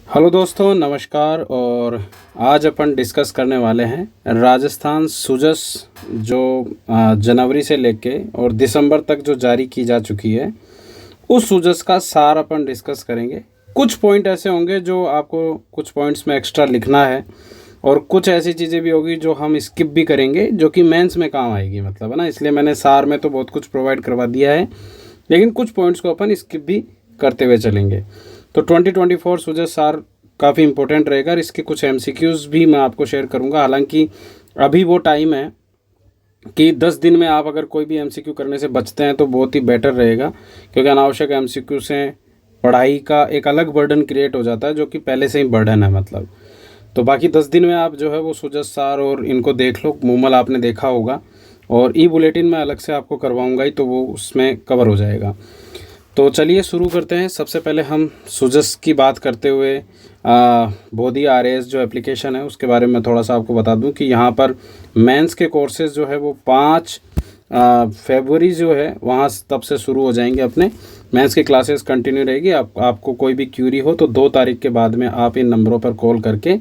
Hello दोस्तों, नमस्कार। और आज अपन डिस्कस करने वाले हैं राजस्थान सुजस जो जनवरी से लेके और दिसंबर तक जो जारी की जा चुकी है, उस सुजस का सार अपन डिस्कस करेंगे। कुछ पॉइंट ऐसे होंगे जो आपको कुछ पॉइंट्स में एक्स्ट्रा लिखना है और कुछ ऐसी चीज़ें भी होगी जो हम स्किप भी करेंगे, जो कि मेंस में काम आएगी, मतलब है ना। इसलिए मैंने सार में तो बहुत कुछ प्रोवाइड करवा दिया है, लेकिन कुछ पॉइंट्स को अपन स्किप भी करते हुए चलेंगे। तो 2024 सुजस सार काफ़ी इंपॉर्टेंट रहेगा और इसके कुछ एमसीक्यूज़ भी मैं आपको शेयर करूंगा। हालांकि अभी वो टाइम है कि 10 दिन में आप अगर कोई भी एमसीक्यू करने से बचते हैं तो बहुत ही बेटर रहेगा, क्योंकि अनावश्यक एमसीक्यू से पढ़ाई का एक अलग बर्डन क्रिएट हो जाता है, जो कि पहले से ही बर्डन है मतलब। तो बाकी 10 दिन में आप जो है वो सुजस सार और इनको देख लो। मूमल आपने देखा होगा और ई बुलेटिन में अलग से आपको करवाऊंगा ही, तो वो उसमें कवर हो जाएगा। तो चलिए शुरू करते हैं। सबसे पहले हम सुजस की बात करते हुए बोधी आरएएस जो एप्लीकेशन है उसके बारे में थोड़ा सा आपको बता दूं कि यहाँ पर मेंस के कोर्सेज जो है वो 5 फरवरी जो है वहाँ तब से शुरू हो जाएंगे। अपने मेंस की क्लासेस कंटिन्यू रहेगी। आपको कोई भी क्यूरी हो तो 2 तारीख के बाद में आप इन नंबरों पर कॉल करके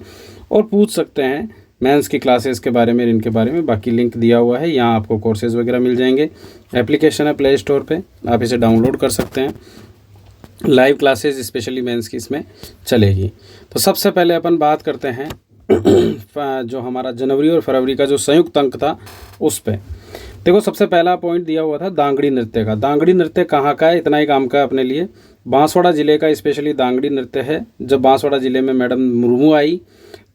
और पूछ सकते हैं मेंस की क्लासेस के बारे में, इनके बारे में। बाकी लिंक दिया हुआ है, यहाँ आपको कोर्सेज़ वगैरह मिल जाएंगे। एप्लीकेशन है प्ले स्टोर पे, आप इसे डाउनलोड कर सकते हैं। लाइव क्लासेस स्पेशली मेंस की इसमें चलेगी। तो सबसे पहले अपन बात करते हैं जो हमारा जनवरी और फरवरी का जो संयुक्त अंक था उस पे। देखो, सबसे पहला पॉइंट दिया हुआ था दांगड़ी नृत्य का। दांगड़ी नृत्य कहाँ का है, इतना ही काम का है अपने लिए। बांसवाड़ा ज़िले का स्पेशली दांगड़ी नृत्य है। जब बांसवाड़ा ज़िले में मैडम मुर्मू आई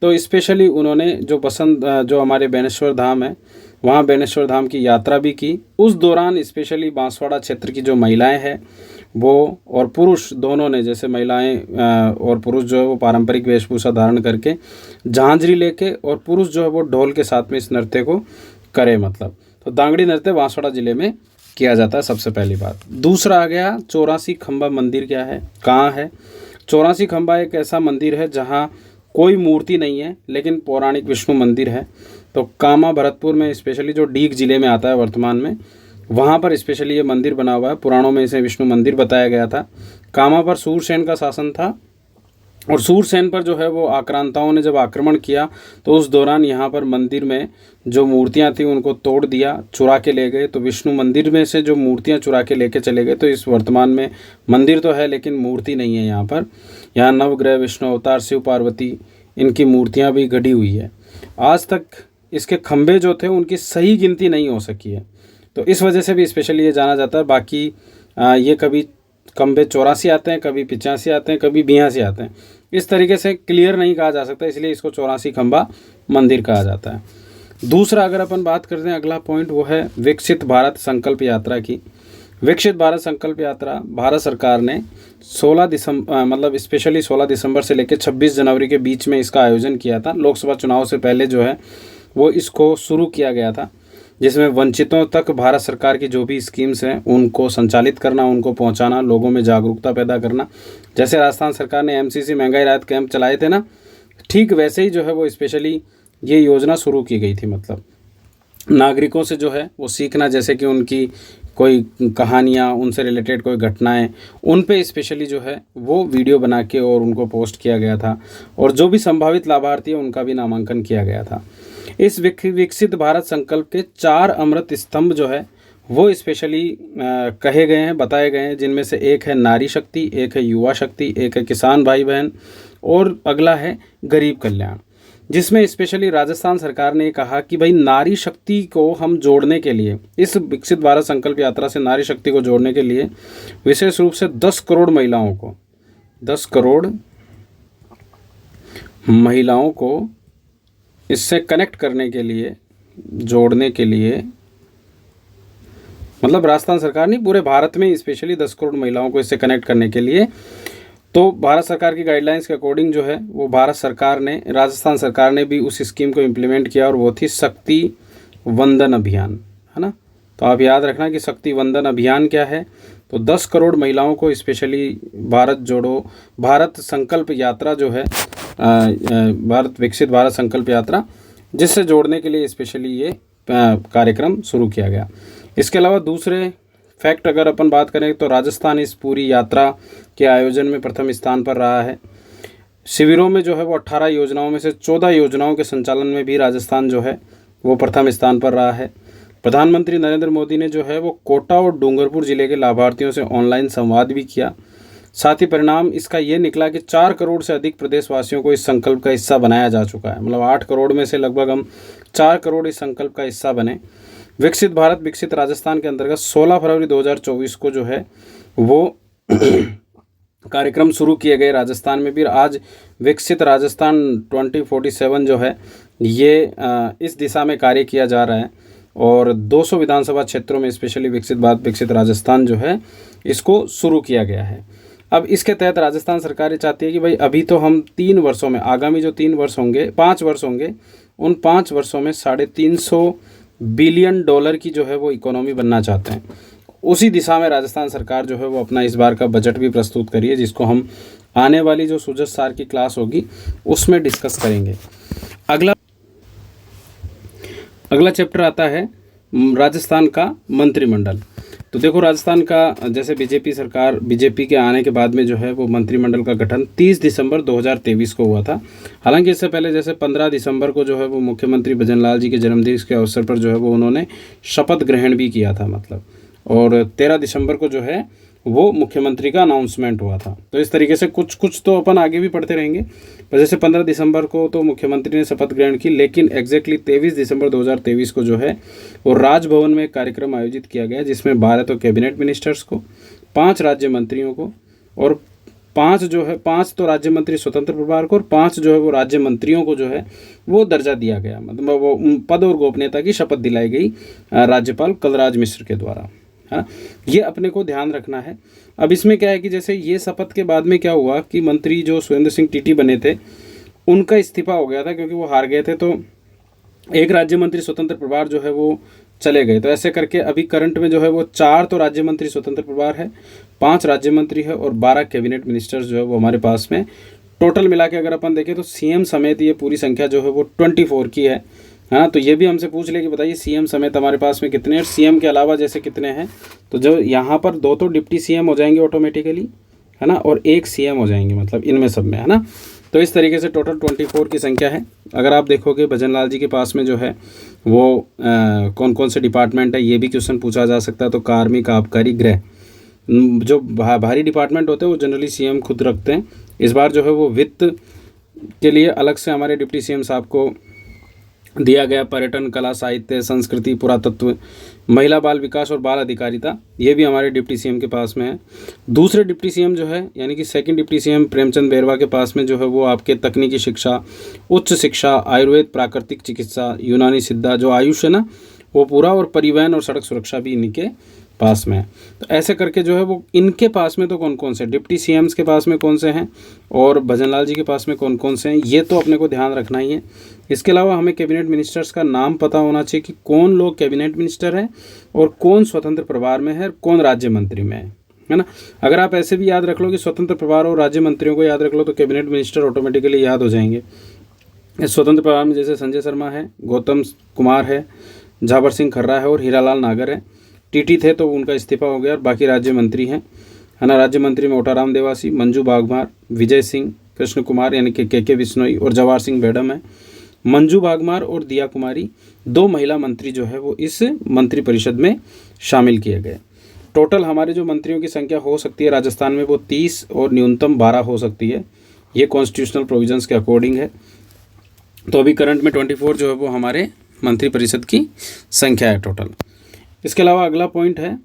तो स्पेशली उन्होंने जो हमारे बेनेश्वर धाम है वहाँ बेनेश्वर धाम की यात्रा भी की। उस दौरान स्पेशली बांसवाड़ा क्षेत्र की जो महिलाएं हैं वो और पुरुष दोनों ने, जैसे महिलाएं और पुरुष जो है वो पारंपरिक वेशभूषा धारण करके झांझरी लेके, और पुरुष जो है वो ढोल के साथ में इस नृत्य को करे मतलब। तो दांगड़ी नृत्य बांसवाड़ा ज़िले में किया जाता है, सबसे पहली बात। दूसरा आ गया 84 खंबा मंदिर। क्या है, कहाँ है? 84 खंबा एक ऐसा मंदिर है जहाँ कोई मूर्ति नहीं है, लेकिन पौराणिक विष्णु मंदिर है। तो कामा भरतपुर में, स्पेशली जो डीग जिले में आता है वर्तमान में, वहाँ पर स्पेशली ये मंदिर बना हुआ है। पुराणों में इसे विष्णु मंदिर बताया गया था। कामा पर सूरसेन का शासन था और सूरसेन पर जो है वो आक्रांताओं ने जब आक्रमण किया तो उस दौरान यहाँ पर मंदिर में जो मूर्तियाँ थी उनको तोड़ दिया, चुरा के ले गए। तो विष्णु मंदिर में से जो मूर्तियाँ चुरा के लेके चले गए। तो इस वर्तमान में मंदिर तो है लेकिन मूर्ति नहीं है यहाँ पर। यहाँ नवग्रह, विष्णु अवतार, शिव पार्वती, इनकी मूर्तियाँ भी गढ़ी हुई है। आज तक इसके खंभे जो थे उनकी सही गिनती नहीं हो सकी है, तो इस वजह से भी स्पेशली ये जाना जाता है। बाकी ये कभी खंभे 84 आते हैं, कभी 85 आते हैं, कभी 82 आते हैं। इस तरीके से क्लियर नहीं कहा जा सकता, इसलिए इसको 84 खंभा मंदिर कहा जाता है। दूसरा अगर अपन बात करते हैं, अगला पॉइंट वो है विकसित भारत संकल्प यात्रा की। विकसित भारत संकल्प यात्रा भारत सरकार ने 16 दिसंबर मतलब स्पेशली 16 दिसंबर से लेकर 26 जनवरी के बीच में इसका आयोजन किया था। लोकसभा चुनाव से पहले जो है वो इसको शुरू किया गया था, जिसमें वंचितों तक भारत सरकार की जो भी स्कीम्स हैं उनको संचालित करना, उनको पहुंचाना, लोगों में जागरूकता पैदा करना। जैसे राजस्थान सरकार ने एमसीसी महंगाई राहत कैंप चलाए थे ना, ठीक वैसे ही जो है वो स्पेशली ये योजना शुरू की गई थी। मतलब नागरिकों से जो है वो सीखना, जैसे कि उनकी कोई कहानियाँ, उनसे रिलेटेड कोई घटनाएं, उन पे स्पेशली जो है वो वीडियो बना के और उनको पोस्ट किया गया था, और जो भी संभावित लाभार्थी है उनका भी नामांकन किया गया था। इस विकसित भारत संकल्प के 4 अमृत स्तंभ जो है वो स्पेशली कहे गए हैं, बताए गए हैं, जिनमें से एक है नारी शक्ति, एक है युवा शक्ति, एक है किसान भाई बहन, और अगला है गरीब कल्याण। जिसमें स्पेशली राजस्थान सरकार ने कहा कि भाई नारी शक्ति को हम जोड़ने के लिए, इस विकसित भारत संकल्प यात्रा से नारी शक्ति को जोड़ने के लिए विशेष रूप से 10 करोड़ महिलाओं को 10 करोड़ महिलाओं को इससे कनेक्ट करने के लिए, जोड़ने के लिए, मतलब राजस्थान सरकार नहीं, पूरे भारत में स्पेशली 10 करोड़ महिलाओं को इससे कनेक्ट करने के लिए। तो भारत सरकार की गाइडलाइंस के अकॉर्डिंग जो है वो भारत सरकार ने, राजस्थान सरकार ने भी उस स्कीम को इम्प्लीमेंट किया, और वो थी शक्ति वंदन अभियान, है ना। तो आप याद रखना कि शक्ति वंदन अभियान क्या है। तो 10 करोड़ महिलाओं को स्पेशली भारत जोड़ो, भारत संकल्प यात्रा जो है, भारत विकसित भारत संकल्प यात्रा, जिससे जोड़ने के लिए स्पेशली ये कार्यक्रम शुरू किया गया। इसके अलावा दूसरे फैक्ट अगर अपन बात करें तो राजस्थान इस पूरी यात्रा के आयोजन में प्रथम स्थान पर रहा है। शिविरों में जो है वो 18 योजनाओं में से 14 योजनाओं के संचालन में भी राजस्थान जो है वो प्रथम स्थान पर रहा है। प्रधानमंत्री नरेंद्र मोदी ने जो है वो कोटा और डूंगरपुर जिले के लाभार्थियों से ऑनलाइन संवाद भी किया। साथ ही परिणाम इसका ये निकला कि 4 करोड़ से अधिक प्रदेशवासियों को इस संकल्प का हिस्सा बनाया जा चुका है। मतलब 8 करोड़ में से लगभग हम 4 करोड़ इस संकल्प का हिस्सा बने। विकसित भारत विकसित राजस्थान के अंतर्गत 16 फरवरी 2024 को जो है वो कार्यक्रम शुरू किए गए राजस्थान में भी। आज विकसित राजस्थान 2047 जो है ये इस दिशा में कार्य किया जा रहा है और 200 विधानसभा क्षेत्रों में स्पेशली विकसित भारत विकसित राजस्थान जो है इसको शुरू किया गया है। अब इसके तहत राजस्थान सरकार ये चाहती है कि भाई अभी तो हम 3 वर्षों में, आगामी जो 3 वर्ष होंगे, 5 वर्ष होंगे, उन 5 वर्षों में $350 बिलियन की जो है वो इकोनॉमी बनना चाहते हैं। उसी दिशा में राजस्थान सरकार जो है वो अपना इस बार का बजट भी प्रस्तुत करी है, जिसको हम आने वाली जो सुजस सार की क्लास होगी उसमें डिस्कस करेंगे। अगला चैप्टर आता है राजस्थान का मंत्रिमंडल। तो देखो राजस्थान का जैसे बीजेपी के आने के बाद में जो है वो मंत्रिमंडल का गठन 30 दिसंबर 2023 को हुआ था। हालांकि इससे पहले जैसे 15 दिसंबर को जो है वो मुख्यमंत्री भजनलाल जी के जन्मदिन के अवसर पर जो है वो उन्होंने शपथ ग्रहण भी किया था मतलब, और 13 दिसंबर को जो है वो मुख्यमंत्री का अनाउंसमेंट हुआ था। तो इस तरीके से कुछ तो अपन आगे भी पढ़ते रहेंगे। पर जैसे 15 दिसंबर को तो मुख्यमंत्री ने शपथ ग्रहण की, लेकिन एग्जैक्टली 23 दिसंबर 2023 को जो है वो राजभवन में एक कार्यक्रम आयोजित किया गया, जिसमें 12 तो कैबिनेट मिनिस्टर्स को, 5 राज्य मंत्रियों को और 5 तो राज्य मंत्री स्वतंत्र प्रभार को और 5 जो है वो राज्य मंत्रियों को जो है वो दर्जा दिया गया। मतलब वो पद और गोपनीयता की शपथ दिलाई गई राज्यपाल कलराज मिश्र के द्वारा। हाँ, ये अपने को ध्यान रखना है। अब इसमें क्या है कि जैसे ये शपथ के बाद में क्या हुआ कि मंत्री जो सुरेंद्र सिंह टीटी बने थे उनका इस्तीफा हो गया था क्योंकि वो हार गए थे, तो एक राज्य मंत्री स्वतंत्र प्रभार जो है वो चले गए। तो ऐसे करके अभी करंट में जो है वो 4 तो राज्य मंत्री स्वतंत्र प्रभार है, 5 राज्य मंत्री है और 12 कैबिनेट मिनिस्टर्स जो है वो हमारे पास में टोटल मिला के अगर अपन देखें तो सीएम समेत ये पूरी संख्या जो है वो 24 की है। हाँ, तो ये भी हमसे पूछ ले कि बताइए सीएम समेत हमारे पास में कितने हैं, सीएम के अलावा जैसे कितने हैं। तो जो यहाँ पर 2 तो डिप्टी सीएम हो जाएंगे ऑटोमेटिकली, है ना, और 1 सीएम हो जाएंगे मतलब इनमें सब में, है ना। तो इस तरीके से टोटल 24 की संख्या है। अगर आप देखोगे भजनलाल जी के पास में जो है वो कौन कौन से डिपार्टमेंट है ये भी क्वेश्चन पूछा जा सकता है। तो कार्मिक, आबकारी, गृह, जो भारी डिपार्टमेंट होते हैं वो जनरली सीएम खुद रखते हैं। इस बार जो है वो वित्त के लिए अलग से हमारे डिप्टी सीएम साहब को दिया गया। पर्यटन, कला, साहित्य, संस्कृति, पुरातत्व, महिला बाल विकास और बाल अधिकारिता, ये भी हमारे डिप्टी सीएम के पास में है। दूसरे डिप्टी सीएम जो है यानी कि second deputy CM Premchand Bairwa के पास में जो है वो आपके तकनीकी शिक्षा, उच्च शिक्षा, आयुर्वेद, प्राकृतिक चिकित्सा, यूनानी सिद्धा, जो आयुष है ना वो पूरा, और परिवहन और सड़क सुरक्षा भी इनके पास में है। तो ऐसे करके जो है वो इनके पास में तो कौन कौन से डिप्टी सीएम्स के पास में कौन से हैं और भजनलाल जी के पास में कौन कौन से हैं, ये तो अपने को ध्यान रखना ही है। इसके अलावा हमें कैबिनेट मिनिस्टर्स का नाम पता होना चाहिए कि कौन लोग कैबिनेट मिनिस्टर हैं और कौन स्वतंत्र प्रभार में है और कौन राज्य मंत्री में है ना। अगर आप ऐसे भी याद रख लो कि स्वतंत्र प्रभार और राज्य मंत्रियों को याद रख लो तो कैबिनेट मिनिस्टर ऑटोमेटिकली याद हो जाएंगे। स्वतंत्र प्रभार में जैसे संजय शर्मा है, गौतम कुमार है, झाबर सिंह खर्रा है और हीरालाल नागर है। टीटी थे तो उनका इस्तीफा हो गया और बाकी राज्य मंत्री हैं, है ना। राज्य मंत्री में ओटाराम देवासी, मंजू बागमार, विजय सिंह, कृष्ण कुमार यानी कि के बिश्नोई और जवाहर सिंह बेडम है। मंजू बागमार और दिया कुमारी 2 महिला मंत्री जो है वो इस मंत्रिपरिषद में शामिल किए गए। टोटल हमारे जो मंत्रियों की संख्या हो सकती है राजस्थान में वो 30 और न्यूनतम 12 हो सकती है। ये कॉन्स्टिट्यूशनल प्रोविजंस के अकॉर्डिंग है। तो अभी करंट में 24 जो है वो हमारे मंत्रिपरिषद की संख्या है टोटल। इसके अलावा अगला पॉइंट है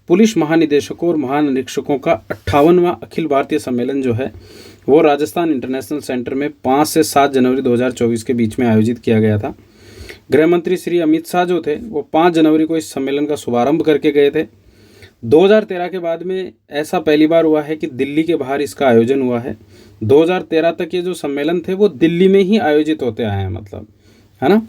पुलिस महानिदेशकों और महानिरीक्षकों का 58वां अखिल भारतीय सम्मेलन जो है वो राजस्थान इंटरनेशनल सेंटर में 5 से 7 जनवरी 2024 के बीच में आयोजित किया गया था। गृह मंत्री श्री अमित शाह जो थे वो 5 जनवरी को इस सम्मेलन का शुभारंभ करके गए थे। 2013 के बाद में ऐसा पहली बार हुआ है कि दिल्ली के बाहर इसका आयोजन हुआ है। 2013 तक ये जो सम्मेलन थे वो दिल्ली में ही आयोजित होते आए हैं मतलब, है ना।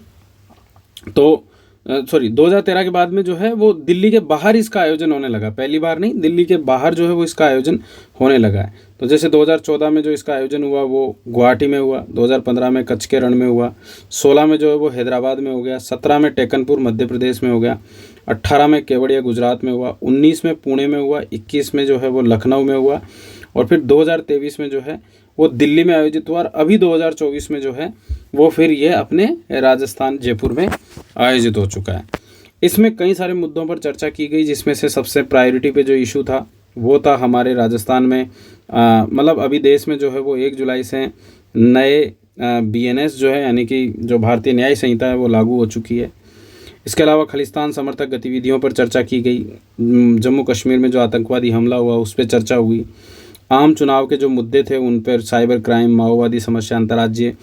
तो 2013 के बाद में जो है वो दिल्ली के बाहर इसका आयोजन होने लगा, पहली बार नहीं, दिल्ली के बाहर जो है वो इसका आयोजन होने लगा है। तो जैसे 2014 में जो इसका आयोजन हुआ वो गुवाहाटी में हुआ, 2015 में कच्छ के रण में हुआ, 16 में जो है वो हैदराबाद में हो गया, 17 में टेकनपुर मध्य प्रदेश में हो गया, 18 में केवड़िया गुजरात में हुआ, 19 में पुणे में हुआ, 21 में जो है वो लखनऊ में हुआ और फिर 2023 में जो है वो दिल्ली में आयोजित हुआ और अभी 2024 में जो है वो फिर ये अपने राजस्थान जयपुर में आयोजित हो चुका है। इसमें कई सारे मुद्दों पर चर्चा की गई, जिसमें से सबसे प्रायोरिटी पे जो इशू था वो था हमारे राजस्थान में मतलब अभी देश में जो है वो 1 जुलाई से नए BNS जो है यानी कि जो भारतीय न्याय संहिता है वो लागू हो चुकी है। इसके अलावा खालिस्तान समर्थक गतिविधियों पर चर्चा की गई, जम्मू कश्मीर में जो आतंकवादी हमला हुआ उस पर चर्चा हुई, आम चुनाव के जो मुद्दे थे उन पर, साइबर क्राइम, माओवादी समस्या, अंतर्राज्यीय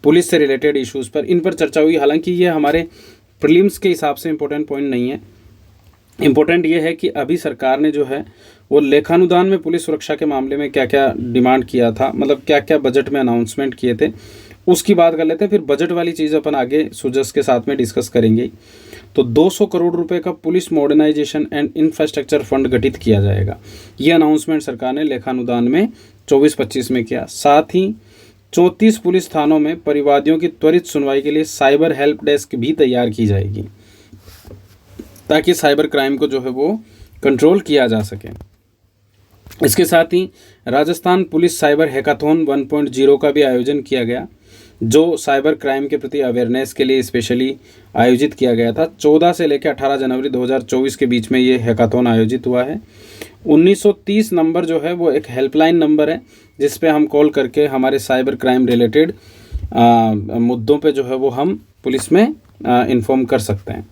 पुलिस से रिलेटेड इश्यूज़ पर, इन पर चर्चा हुई। हालांकि ये हमारे प्रीलिम्स के हिसाब से इम्पोर्टेंट पॉइंट नहीं है। इम्पोर्टेंट ये है कि अभी सरकार ने जो है वो लेखानुदान में पुलिस सुरक्षा के मामले में क्या क्या डिमांड किया था, मतलब क्या क्या बजट में अनाउंसमेंट किए थे, उसकी बात कर लेते हैं। फिर बजट वाली चीज़ अपन आगे सुजस के साथ में डिस्कस करेंगे। तो 200 करोड़ रुपए का police modernisation and infrastructure fund गठित किया जाएगा। ये अनाउंसमेंट सरकार ने लेखानुदान में 24-25 में किया। साथ ही 34 पुलिस थानों में परिवादियों की त्वरित सुनवाई के लिए साइबर हेल्प डेस्क भी तैयार की जाएगी, ताकि साइबर क्राइम को जो है वो कंट्रोल किया जा सके। इसके साथ ही राजस्थान पुलिस साइबर हैकाथॉन 1.0 का भी आयोजन किया गया, जो साइबर क्राइम के प्रति अवेयरनेस के लिए स्पेशली आयोजित किया गया था। 14 से लेकर 18 जनवरी 2024 के बीच में ये हैकाथॉन आयोजित हुआ है। 1930 नंबर जो है वो एक हेल्पलाइन नंबर है, जिस पे हम कॉल करके हमारे साइबर क्राइम रिलेटेड मुद्दों पे जो है वो हम पुलिस में इन्फॉर्म कर सकते हैं।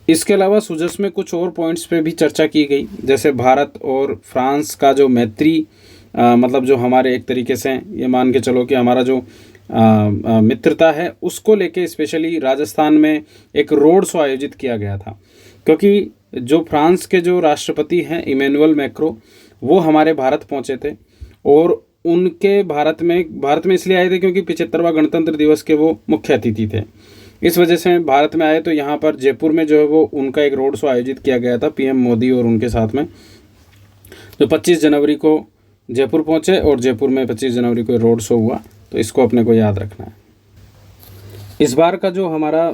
इसके अलावा सुजस में कुछ और पॉइंट्स पे भी चर्चा की गई, जैसे भारत और फ्रांस का जो मैत्री मतलब जो हमारे एक तरीके से ये मान के चलो कि हमारा जो मित्रता है उसको लेके स्पेशली राजस्थान में एक रोड शो आयोजित किया गया था, क्योंकि जो फ्रांस के जो राष्ट्रपति हैं इमैनुअल मैक्रो, वो हमारे भारत पहुंचे थे और उनके भारत में इसलिए आए थे क्योंकि 75वां गणतंत्र दिवस के वो मुख्य अतिथि थे। इस वजह से भारत में आए, तो यहाँ पर जयपुर में जो है वो उनका एक रोड शो आयोजित किया गया था PM मोदी और उनके साथ में, जो 25 जनवरी को जयपुर पहुँचे और जयपुर में 25 जनवरी को रोड शो हुआ। तो इसको अपने को याद रखना है। इस बार का जो हमारा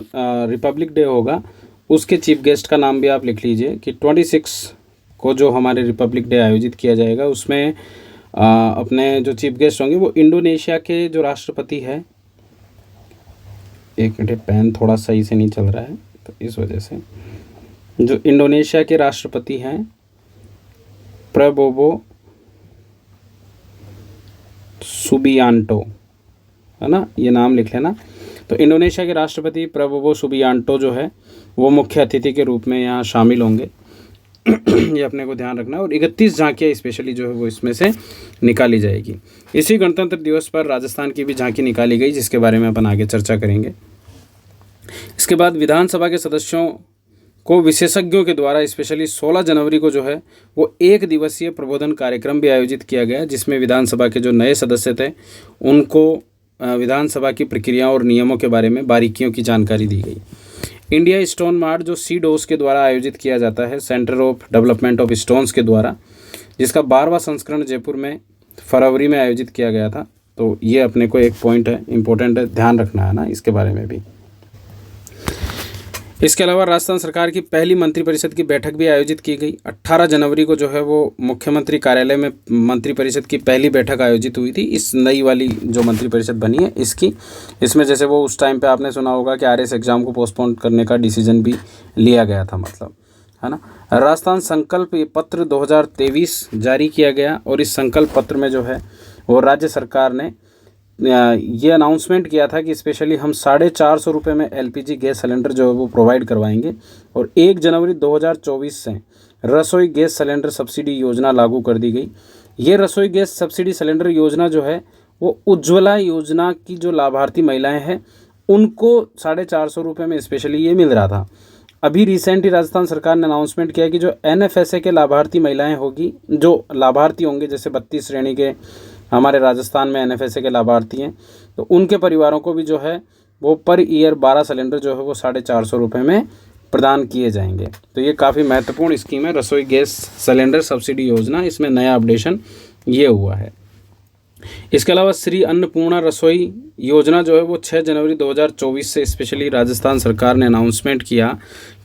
रिपब्लिक डे होगा उसके चीफ गेस्ट का नाम भी आप लिख लीजिए कि 26 को जो हमारे रिपब्लिक डे आयोजित किया जाएगा उसमें अपने जो चीफ गेस्ट होंगे वो इंडोनेशिया के जो राष्ट्रपति है, एक मिनट पेन थोड़ा सही से नहीं चल रहा है तो इस वजह से, जो इंडोनेशिया के राष्ट्रपति हैं प्रबोवो सुबियांटो, है ना, ये नाम लिख लेना। तो इंडोनेशिया के राष्ट्रपति प्रबोवो सुबियांटो जो है वो मुख्य अतिथि के रूप में यहाँ शामिल होंगे। ये अपने को ध्यान रखना। और 31 झांकियाँ स्पेशली जो है वो इसमें से निकाली जाएगी। इसी गणतंत्र दिवस पर राजस्थान की भी झांकी निकाली गई, जिसके बारे में अपन आगे चर्चा करेंगे। इसके बाद विधानसभा के सदस्यों को विशेषज्ञों के द्वारा स्पेशली 16 जनवरी को जो है वो 1 दिवसीय प्रबोधन कार्यक्रम भी आयोजित किया गया, जिसमें विधानसभा के जो नए सदस्य थे उनको विधानसभा की प्रक्रियाओं और नियमों के बारे में बारीकियों की जानकारी दी गई। इंडिया स्टोन मार्ट जो CDOS के द्वारा आयोजित किया जाता है, centre of development of stones के द्वारा, जिसका 12वां संस्करण जयपुर में फरवरी में आयोजित किया गया था। तो ये अपने को एक पॉइंट है, इम्पोर्टेंट है, ध्यान रखना है ना इसके बारे में भी। इसके अलावा राजस्थान सरकार की पहली मंत्रिपरिषद की बैठक भी आयोजित की गई। 18 जनवरी को जो है वो मुख्यमंत्री कार्यालय में मंत्रिपरिषद की पहली बैठक आयोजित हुई थी। इस नई वाली जो मंत्रिपरिषद बनी है इसमें जैसे वो उस टाइम पे आपने सुना होगा कि RS एग्ज़ाम को पोस्टपोन करने का डिसीजन भी लिया गया था, मतलब, है ना। राजस्थान संकल्प पत्र 2023 जारी किया गया और इस संकल्प पत्र में जो है वो राज्य सरकार ने ये अनाउंसमेंट किया था कि स्पेशली हम 450 रुपये में LPG गैस सिलेंडर जो है वो प्रोवाइड करवाएंगे और 1 जनवरी 2024 से रसोई गैस सिलेंडर सब्सिडी योजना लागू कर दी गई। ये रसोई गैस सब्सिडी सिलेंडर योजना जो है वो उज्ज्वला योजना की जो लाभार्थी महिलाएं हैं उनको 450 रुपये में स्पेशली ये मिल रहा था। अभी रिसेंटली राजस्थान सरकार ने अनाउंसमेंट किया कि जो NFSA के लाभार्थी महिलाएँ होगी, जो लाभार्थी होंगे, जैसे 32 श्रेणी के हमारे राजस्थान में NFSA के लाभार्थी हैं, तो उनके परिवारों को भी जो है वो पर ईयर 12 सिलेंडर जो है वो 450 रुपये में प्रदान किए जाएंगे। तो ये काफ़ी महत्वपूर्ण स्कीम है, रसोई गैस सिलेंडर सब्सिडी योजना। इसमें नया अपडेशन ये हुआ है। इसके अलावा श्री अन्नपूर्णा रसोई योजना जो है वो 6 जनवरी 2024 से स्पेशली राजस्थान सरकार ने अनाउंसमेंट किया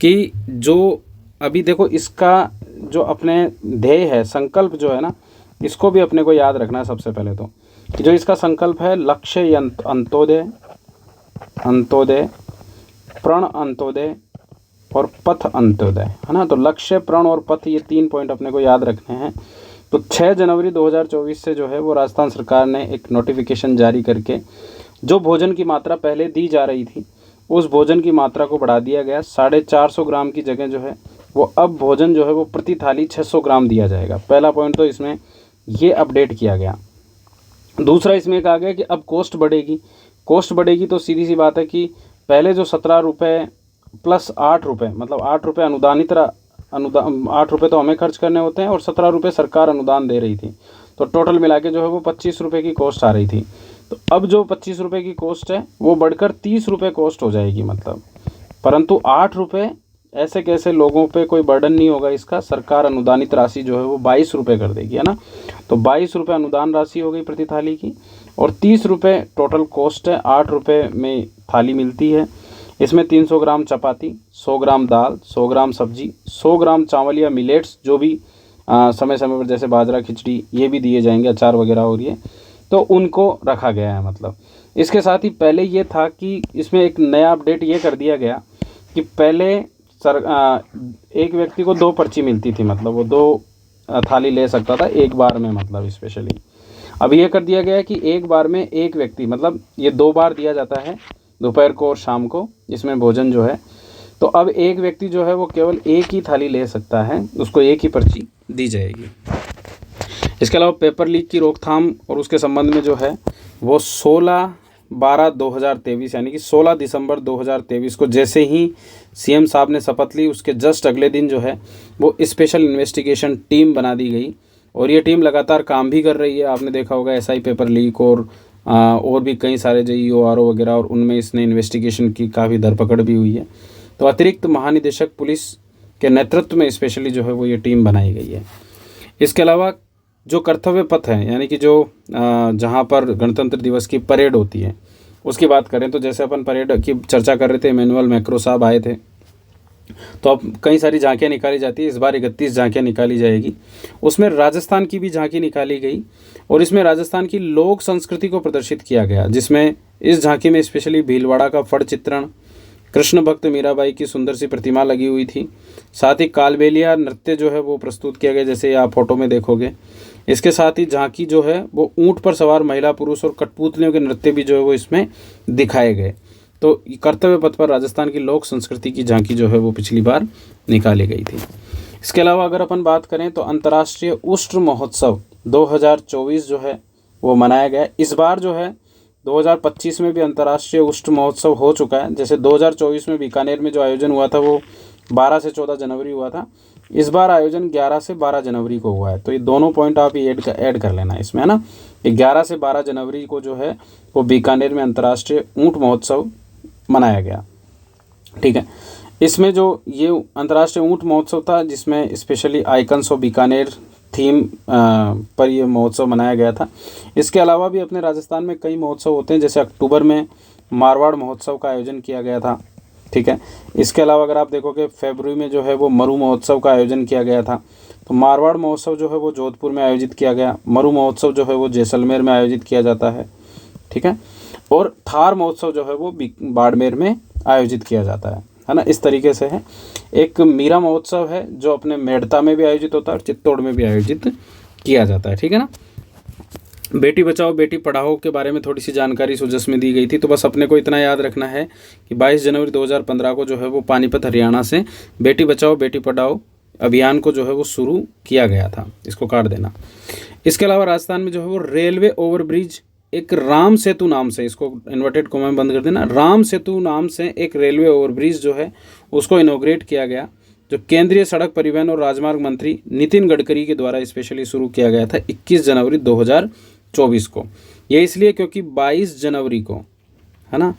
कि जो अभी देखो इसका जो अपने ध्येय है, संकल्प जो है ना, इसको भी अपने को याद रखना है। सबसे पहले तो कि जो इसका संकल्प है लक्ष्य अंत्योदय, अंत्योदय, प्रण अंत्योदय और पथ अंत्योदय, है ना। तो लक्ष्य, प्रण और पथ, ये 3 पॉइंट अपने को याद रखने हैं। तो 6 जनवरी 2024 से जो है वो राजस्थान सरकार ने एक नोटिफिकेशन जारी करके जो भोजन की मात्रा पहले दी जा रही थी उस भोजन की मात्रा को बढ़ा दिया गया। 450 ग्राम की जगह जो है वो अब भोजन जो है वो प्रति थाली 600 ग्राम दिया जाएगा। पहला पॉइंट तो इसमें ये अपडेट किया गया। दूसरा इसमें कहा गया कि अब कॉस्ट बढ़ेगी। कॉस्ट बढ़ेगी तो सीधी सी बात है कि पहले जो 17 रुपये प्लस 8 रुपये, मतलब 8 रुपये अनुदानित 8 रुपये तो हमें खर्च करने होते हैं और 17 रुपये सरकार अनुदान दे रही थी, तो टोटल मिला के जो है वो 25 रुपये की कॉस्ट आ रही थी। तो अब जो 25 रुपये की कॉस्ट है वो बढ़कर 30 रुपये कॉस्ट हो जाएगी मतलब। परंतु 8 रुपये ऐसे कैसे लोगों पे कोई बर्डन नहीं होगा इसका। सरकार अनुदानित राशि जो है वो 22 रुपये कर देगी, है ना। तो 22 रुपये अनुदान राशि हो गई प्रति थाली की और 30 रुपये टोटल कॉस्ट है। 8 रुपये में थाली मिलती है। इसमें 300 ग्राम चपाती, 100 ग्राम दाल, 100 ग्राम सब्जी, 100 ग्राम चावल या मिलेट्स जो भी समय समय पर जैसे बाजरा, खिचड़ी, ये भी दिए जाएंगे, अचार वगैरह हो रही है, तो उनको रखा गया है मतलब। इसके साथ ही पहले ये था कि इसमें एक नया अपडेट ये कर दिया गया कि पहले एक व्यक्ति को 2 पर्ची मिलती थी, मतलब वो 2 थाली ले सकता था एक बार में, मतलब स्पेशली। अब ये कर दिया गया है कि एक बार में एक व्यक्ति, मतलब ये 2 बार दिया जाता है, दोपहर को और शाम को, इसमें भोजन जो है। तो अब एक व्यक्ति जो है वो केवल एक ही थाली ले सकता है, उसको एक ही पर्ची दी जाएगी। इसके अलावा पेपर लीक की रोकथाम और उसके संबंध में जो है वो 16/12/2023 यानी कि 16 दिसंबर 2023 को जैसे ही सीएम साहब ने शपथ ली उसके जस्ट अगले दिन जो है वो स्पेशल इन्वेस्टिगेशन टीम बना दी गई और ये टीम लगातार काम भी कर रही है। आपने देखा होगा एसआई पेपर लीक और भी कई सारे जेईओ आरओ वगैरह, और उनमें इसने इन्वेस्टिगेशन की काफ़ी धरपकड़ भी हुई है। तो अतिरिक्त महानिदेशक पुलिस के नेतृत्व में स्पेशली जो है वो ये टीम बनाई गई है। इसके अलावा जो कर्तव्य पथ है, यानी कि जो जहाँ पर गणतंत्र दिवस की परेड होती है उसकी बात करें तो जैसे अपन परेड की चर्चा कर रहे थे, इमैनुअल मैक्रो साहब आए थे, तो अब कई सारी झांकियाँ निकाली जाती है। इस बार 31 झांकियाँ निकाली जाएगी। उसमें राजस्थान की भी झांकी निकाली गई और इसमें राजस्थान की लोक संस्कृति को प्रदर्शित किया गया, जिसमें इस झांकी में स्पेशली भीलवाड़ा का फड़ चित्रण, कृष्ण भक्त मीराबाई की सुंदर सी प्रतिमा लगी हुई थी, साथ ही कालबेलिया नृत्य जो है वो प्रस्तुत किया गया, जैसे आप फोटो में देखोगे। इसके साथ ही झांकी जो है वो ऊंट पर सवार महिला पुरुष और कठपुतलियों के नृत्य भी जो है वो इसमें दिखाए गए। तो कर्तव्य पथ पर राजस्थान की लोक संस्कृति की झांकी जो है वो पिछली बार निकाली गई थी। इसके अलावा अगर अपन बात करें तो अंतर्राष्ट्रीय उष्ट्र महोत्सव 2024 जो है वो मनाया गया। इस बार जो है 2025 में भी अंतर्राष्ट्रीय उष्ट्र महोत्सव हो चुका है। जैसे 2024 में बीकानेर में जो आयोजन हुआ था वो 12 से 14 जनवरी हुआ था। इस बार आयोजन 11 से 12 जनवरी को हुआ है। तो ये दोनों पॉइंट आप ये ऐड कर लेना इसमें, है ना। 11 से 12 जनवरी को जो है वो बीकानेर में अंतर्राष्ट्रीय ऊँट महोत्सव मनाया गया, ठीक है। इसमें जो ये अंतर्राष्ट्रीय ऊँट महोत्सव था जिसमें specially icons of Bikaner theme पर यह महोत्सव मनाया गया था। इसके अलावा भी अपने राजस्थान में कई महोत्सव होते हैं, जैसे अक्टूबर में मारवाड़ महोत्सव का आयोजन किया गया था, ठीक है। इसके अलावा अगर आप देखोगे फरवरी में जो है वो मरु महोत्सव का आयोजन किया गया था। तो मारवाड़ महोत्सव जो है वो जोधपुर में आयोजित किया गया, मरु महोत्सव जो है वो जैसलमेर में आयोजित किया जाता है, ठीक है। और थार महोत्सव जो है वो बाड़मेर में आयोजित किया जाता है ना। इस तरीके से है। एक मीरा महोत्सव है जो अपने मेड़ता में भी आयोजित होता है और चित्तौड़ में भी आयोजित किया जाता है, ठीक है ना। बेटी बचाओ बेटी पढ़ाओ के बारे में थोड़ी सी जानकारी सुजस में दी गई थी। तो बस अपने को इतना याद रखना है कि 22 जनवरी 2015 को जो है वो पानीपत हरियाणा से बेटी बचाओ बेटी पढ़ाओ अभियान को जो है वो शुरू किया गया था, इसको काट देना। इसके अलावा राजस्थान में जो है वो रेलवे ओवरब्रिज एक राम सेतु नाम से, इसको इन्वर्टेड कोमा में बंद कर देना, राम सेतु नाम से एक रेलवे ओवरब्रिज जो है उसको इनॉग्रेट किया गया, जो केंद्रीय सड़क परिवहन और राजमार्ग मंत्री नितिन गडकरी के द्वारा स्पेशली शुरू किया गया था 21 जनवरी 2024 को। ये इसलिए क्योंकि 22 जनवरी को, है ना,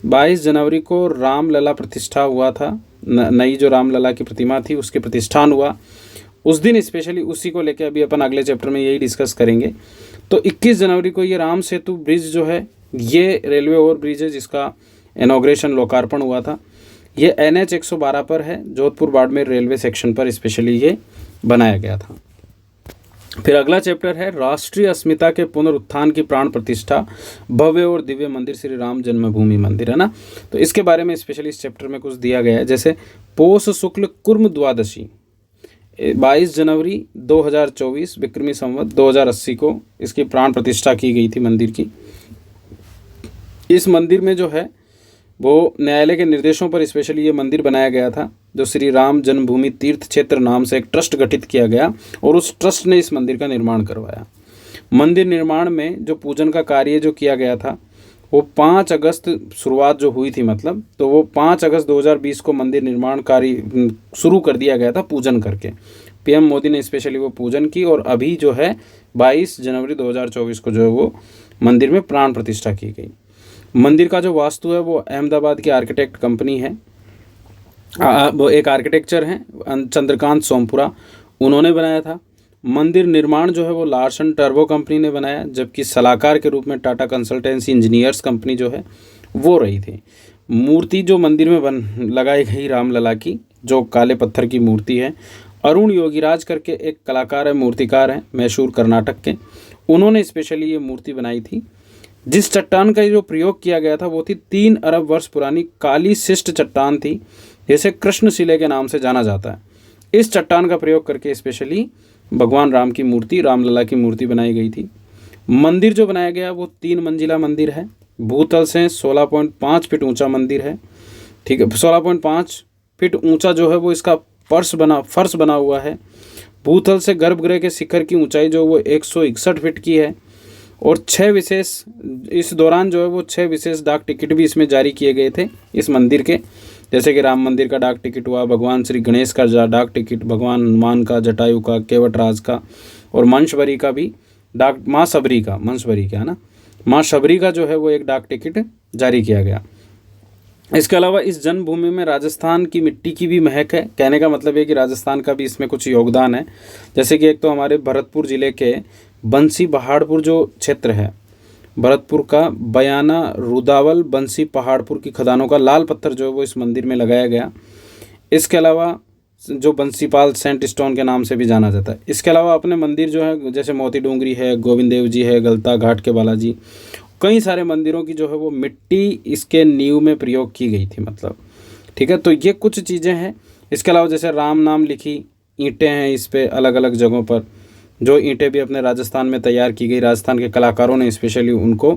22 जनवरी को रामलला प्रतिष्ठा हुआ था। नई जो रामलला की प्रतिमा थी उसके प्रतिष्ठान हुआ उस दिन, स्पेशली उसी को लेकर अभी अपन अगले चैप्टर में यही डिस्कस करेंगे। तो 21 जनवरी को ये राम सेतु ब्रिज जो है ये रेलवे ओवर ब्रिज है जिसका इनॉग्रेशन लोकार्पण हुआ था। ये NH 112 पर है, जोधपुर बाड़मेर रेलवे सेक्शन पर स्पेशली ये बनाया गया था। फिर अगला चैप्टर है राष्ट्रीय अस्मिता के पुनरुत्थान की प्राण प्रतिष्ठा, भव्य और दिव्य मंदिर श्री राम जन्मभूमि मंदिर, है ना। तो इसके बारे में स्पेशली इस चैप्टर में कुछ दिया गया है, जैसे पोष शुक्ल कुर्म द्वादशी 22 जनवरी 2024 विक्रमी संवत 2080 को इसकी प्राण प्रतिष्ठा की गई थी मंदिर की। इस मंदिर में जो है वो न्यायालय के निर्देशों पर स्पेशली ये मंदिर बनाया गया था, जो श्री राम जन्मभूमि तीर्थ क्षेत्र नाम से एक ट्रस्ट गठित किया गया और उस ट्रस्ट ने इस मंदिर का निर्माण करवाया। मंदिर निर्माण में जो पूजन का कार्य जो किया गया था वो 5 अगस्त शुरुआत जो हुई थी, मतलब तो वो 5 अगस्त 2020 को मंदिर निर्माण कार्य शुरू कर दिया गया था पूजन करके। पीएम मोदी ने स्पेशली वो पूजन की और अभी जो है 22 जनवरी 2024 को जो है वो मंदिर में प्राण प्रतिष्ठा की गई। मंदिर का जो वास्तु है वो अहमदाबाद की आर्किटेक्ट कंपनी है, वो एक आर्किटेक्चर हैं चंद्रकांत सोमपुरा, उन्होंने बनाया था। मंदिर निर्माण जो है वो लार्सन टर्बो कंपनी ने बनाया, जबकि सलाहकार के रूप में टाटा कंसल्टेंसी इंजीनियर्स कंपनी जो है वो रही थी। मूर्ति जो मंदिर में लगाई गई रामलला की, जो काले पत्थर की मूर्ति है, अरुण योगीराज करके एक कलाकार है, मूर्तिकार हैं मैसूर कर्नाटक के, उन्होंने स्पेशली ये मूर्ति बनाई थी। जिस चट्टान का जो प्रयोग किया गया था वो थी 3 अरब वर्ष पुरानी काली शिष्ट चट्टान थी, जिसे कृष्ण शिले के नाम से जाना जाता है। इस चट्टान का प्रयोग करके स्पेशली भगवान राम की मूर्ति, रामलला की मूर्ति बनाई गई थी। मंदिर जो बनाया गया वो 3 मंजिला मंदिर है, भूतल से 16.5 फीट ऊंचा मंदिर है, ठीक है। 16.5 फीट ऊंचा जो है वो इसका फर्श बना हुआ है। भूतल से गर्भगृह के शिखर की ऊंचाई जो वो 161 फीट की है और 6 विशेष, इस दौरान जो है वो 6 विशेष डाक टिकट भी इसमें जारी किए गए थे इस मंदिर के, जैसे कि राम मंदिर का डाक टिकट हुआ, भगवान श्री गणेश का डाक टिकट, भगवान हनुमान का, जटायु का, केवटराज का और मंशबरी का भी डाक, माँ शबरी का, मंशबरी का है ना, माँ शबरी का जो है वो एक डाक टिकट जारी किया गया। इसके अलावा इस जन्मभूमि में राजस्थान की मिट्टी की भी महक है। कहने का मतलब है कि राजस्थान का भी इसमें कुछ योगदान है। जैसे कि एक तो हमारे भरतपुर ज़िले के बंसी पहाड़पुर जो क्षेत्र है, भरतपुर का बयाना, रुदावल, बंसी पहाड़पुर की खदानों का लाल पत्थर जो है वो इस मंदिर में लगाया गया। इसके अलावा जो बंसीपाल सेंट स्टोन के नाम से भी जाना जाता है। इसके अलावा अपने मंदिर जो है जैसे मोती डोंगरी है, गोविंद देव जी है, गलता घाट के बालाजी, कई सारे मंदिरों की जो है वो मिट्टी इसके नींव में प्रयोग की गई थी, मतलब ठीक है। तो ये कुछ चीज़ें हैं। इसके अलावा जैसे राम नाम लिखी ईंटें हैं इस पे अलग अलग जगहों पर, जो ईंटें भी अपने राजस्थान में तैयार की गई, राजस्थान के कलाकारों ने स्पेशली उनको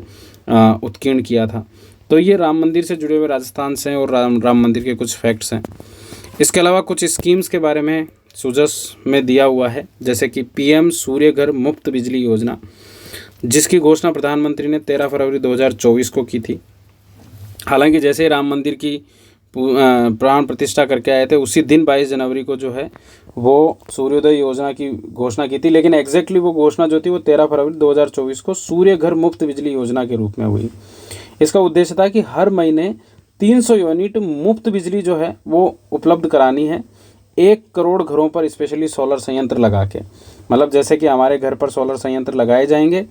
उत्कीर्ण किया था। तो ये राम मंदिर से जुड़े हुए राजस्थान से हैं और राम मंदिर के कुछ फैक्ट्स हैं। इसके अलावा कुछ स्कीम्स के बारे में सुजस में दिया हुआ है, जैसे कि पीएम सूर्य घर मुफ्त बिजली योजना, जिसकी घोषणा प्रधानमंत्री ने 13 फरवरी 2024 को की थी। हालांकि जैसे राम मंदिर की प्राण प्रतिष्ठा करके आए थे उसी दिन 22 जनवरी को जो है वो सूर्योदय योजना की घोषणा की थी, लेकिन एग्जैक्टली वो घोषणा जो थी वो 13 फरवरी 2024 को सूर्य घर मुफ्त बिजली योजना के रूप में हुई। इसका उद्देश्य था कि हर महीने 300 यूनिट मुफ्त बिजली जो है वो उपलब्ध करानी है 1 करोड़ घरों पर, स्पेशली सोलर संयंत्र लगा के। मतलब जैसे कि हमारे घर पर सोलर संयंत्र लगाए जाएंगे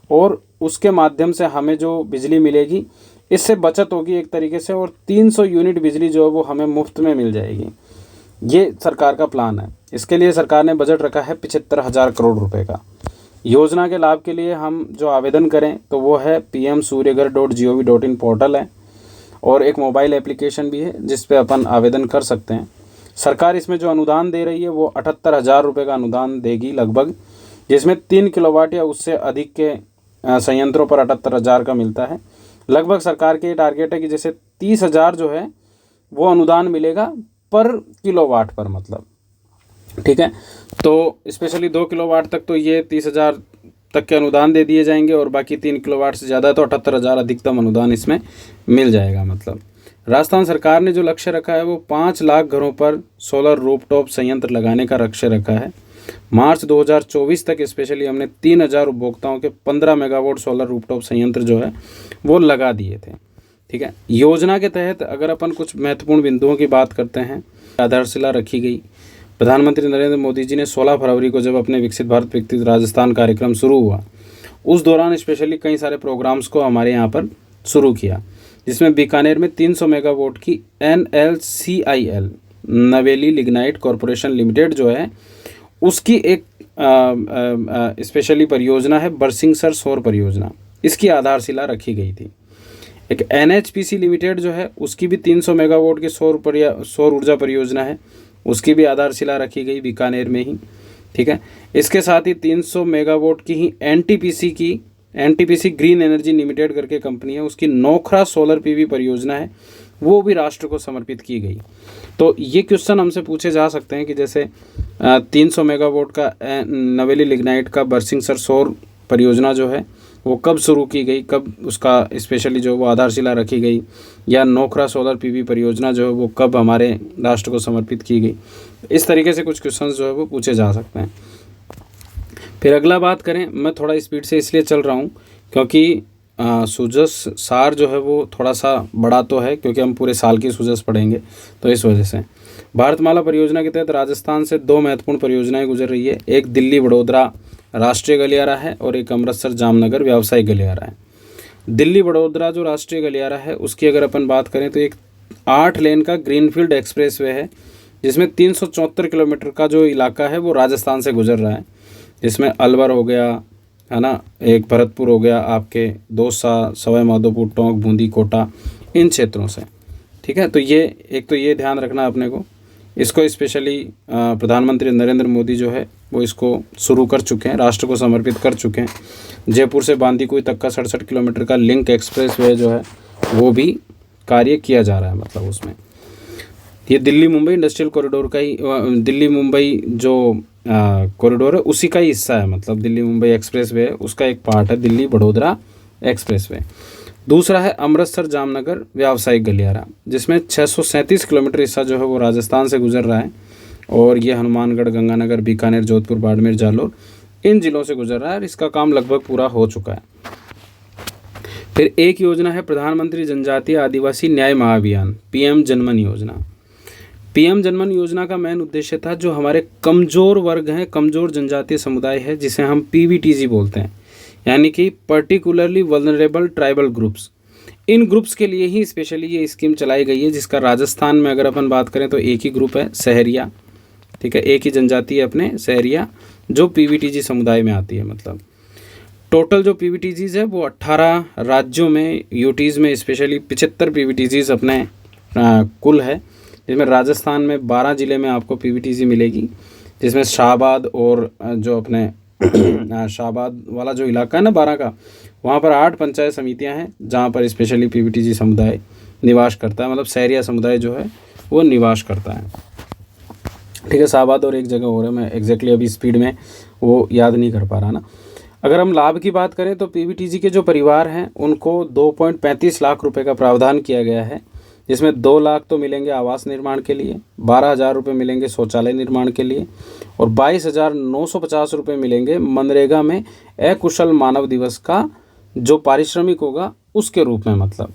और उसके माध्यम से हमें जो बिजली मिलेगी इससे बचत होगी एक तरीके से, और 300 यूनिट बिजली जो है वो हमें मुफ्त में मिल जाएगी। ये सरकार का प्लान है। इसके लिए सरकार ने बजट रखा है 75,000 करोड़ रुपए का। योजना के लाभ के लिए हम जो आवेदन करें तो वो है pmsuryaghar.gov.in पोर्टल है और एक मोबाइल एप्लीकेशन भी है जिस पे अपन आवेदन कर सकते हैं। सरकार इसमें जो अनुदान दे रही है वो 78,000 रुपये का अनुदान देगी लगभग, जिसमें 3 किलोवाट या उससे अधिक के संयंत्रों पर 78,000 का मिलता है। लगभग सरकार के टारगेट है कि जैसे 30,000 जो है वो अनुदान मिलेगा पर किलोवाट पर, मतलब ठीक है। तो स्पेशली 2 किलोवाट तक तो ये 30,000 तक के अनुदान दे दिए जाएंगे और बाकी 3 किलोवाट से ज़्यादा तो 78,000 अधिकतम अनुदान इसमें मिल जाएगा। मतलब राजस्थान सरकार ने जो लक्ष्य रखा है वो 5 लाख घरों पर सोलर रूफटॉप संयंत्र लगाने का लक्ष्य रखा है। मार्च 2024 तक स्पेशली हमने 3,000 उपभोक्ताओं के 15 मेगावाट सोलर रूफटॉप संयंत्र जो है वो लगा दिए थे, ठीक है। योजना के तहत अगर अपन कुछ महत्वपूर्ण बिंदुओं की बात करते हैं, आधारशिला रखी गई। प्रधानमंत्री नरेंद्र मोदी जी ने 16 फरवरी को जब अपने विकसित भारत विकसित राजस्थान कार्यक्रम शुरू हुआ उस दौरान स्पेशली कई सारे प्रोग्राम्स को हमारे यहाँ पर शुरू किया, जिसमें बीकानेर में 300 मेगावाट की NLCIL नवेली लिग्नाइट कॉरपोरेशन लिमिटेड जो है उसकी एक स्पेशली परियोजना है बरसिंगसर सौर परियोजना, इसकी आधारशिला रखी गई थी। एक NHPC लिमिटेड जो है उसकी भी 300 मेगावाट की सौर ऊर्जा परियोजना है, उसकी भी आधारशिला रखी गई बीकानेर में ही। ठीक है, इसके साथ ही 300 मेगावाट की ही NTPC ग्रीन एनर्जी लिमिटेड करके कंपनी है, उसकी नोखरा सोलर PV परियोजना है, वो भी राष्ट्र को समर्पित की गई। तो ये क्वेश्चन हमसे पूछे जा सकते हैं कि जैसे 300 मेगावाट का नवेली लिग्नाइट का बरसिंगसर सौर परियोजना जो है वो कब शुरू की गई, कब उसका स्पेशली जो वो आधारशिला रखी गई, या नोखरा सोलर PV परियोजना जो है वो कब हमारे राष्ट्र को समर्पित की गई। इस तरीके से कुछ क्वेश्चंस जो है वो पूछे जा सकते हैं। फिर अगला बात करें, मैं थोड़ा स्पीड से इसलिए चल रहा हूँ क्योंकि सूजस सार जो है वो थोड़ा सा बड़ा तो है, क्योंकि हम पूरे साल की सूजस पढ़ेंगे, तो इस वजह से। भारतमाला परियोजना के तहत राजस्थान से 2 महत्वपूर्ण परियोजनाएं गुजर रही है। एक दिल्ली बड़ोदरा राष्ट्रीय गलियारा है और एक अमृतसर जामनगर व्यावसायिक गलियारा है। दिल्ली बड़ोदरा जो राष्ट्रीय गलियारा है उसकी अगर अपन बात करें तो एक 8 लेन का ग्रीनफील्ड एक्सप्रेसवे है, जिसमें 374 किलोमीटर का जो इलाका है वो राजस्थान से गुजर रहा है, जिसमें अलवर हो गया, है ना, एक भरतपुर हो गया, आपके दौसा, सवाई माधोपुर, टोंक, बूंदी, कोटा, इन क्षेत्रों से। ठीक है, तो ये ध्यान रखना अपने को। इसको स्पेशली प्रधानमंत्री नरेंद्र मोदी जो है वो इसको शुरू कर चुके हैं, राष्ट्र को समर्पित कर चुके हैं। जयपुर से बांदीकुई तक का 67 किलोमीटर का लिंक एक्सप्रेसवे जो है वो भी कार्य किया जा रहा है, मतलब उसमें ये दिल्ली मुंबई इंडस्ट्रियल कॉरिडोर का ही, दिल्ली मुंबई जो कॉरिडोर है उसी का ही हिस्सा है, मतलब दिल्ली मुंबई एक्सप्रेसवे है उसका एक पार्ट है दिल्ली बड़ोदरा एक्सप्रेसवे। दूसरा है अमृतसर जामनगर व्यावसायिक गलियारा, जिसमें 637 किलोमीटर हिस्सा जो है वो राजस्थान से गुजर रहा है, और ये हनुमानगढ़, गंगानगर, बीकानेर, जोधपुर, बाड़मेर, जालोर, इन जिलों से गुजर रहा है, और इसका काम लगभग पूरा हो चुका है। फिर एक योजना है प्रधानमंत्री जनजातीय आदिवासी न्याय महाअभियान, PM जनमन योजना। PM जनमन योजना का मेन उद्देश्य था जो हमारे कमज़ोर वर्ग हैं, कमज़ोर जनजातीय समुदाय है, जिसे हम PVTG बोलते हैं, यानी कि पर्टिकुलरली वल्नरेबल ट्राइबल ग्रुप्स, इन ग्रुप्स के लिए ही स्पेशली ये स्कीम चलाई गई है, जिसका राजस्थान में अगर अपन बात करें तो एक ही ग्रुप है, सहरिया। ठीक है, एक ही जनजाति है अपने सहरिया, जो PVTG समुदाय में आती है। मतलब टोटल जो PVTGs है वो 18 राज्यों में, यूटीज़ में स्पेशली 75 PVTGs अपने कुल है, जिसमें राजस्थान में 12 ज़िले में आपको PVTG मिलेगी, जिसमें शाहबाद और जो अपने शाहबाद वाला जो इलाका है ना 12 का, वहाँ पर 8 पंचायत समितियाँ हैं जहाँ पर स्पेशली PVTG समुदाय निवास करता है, मतलब सहरिया समुदाय जो है वो निवास करता है। ठीक है, शाहबाद और एक जगह हो रहा है, मैं एग्जैक्टली अभी स्पीड में वो याद नहीं कर पा रहा ना। अगर हम लाभ की बात करें तो PVTG के जो परिवार हैं उनको 2.35 लाख रुपए का प्रावधान किया गया है, जिसमें 2 लाख तो मिलेंगे आवास निर्माण के लिए, 12,000 रुपये मिलेंगे शौचालय निर्माण के लिए, और 22,950 रुपये मिलेंगे मनरेगा में अकुशल मानव दिवस का जो पारिश्रमिक होगा उसके रूप में। मतलब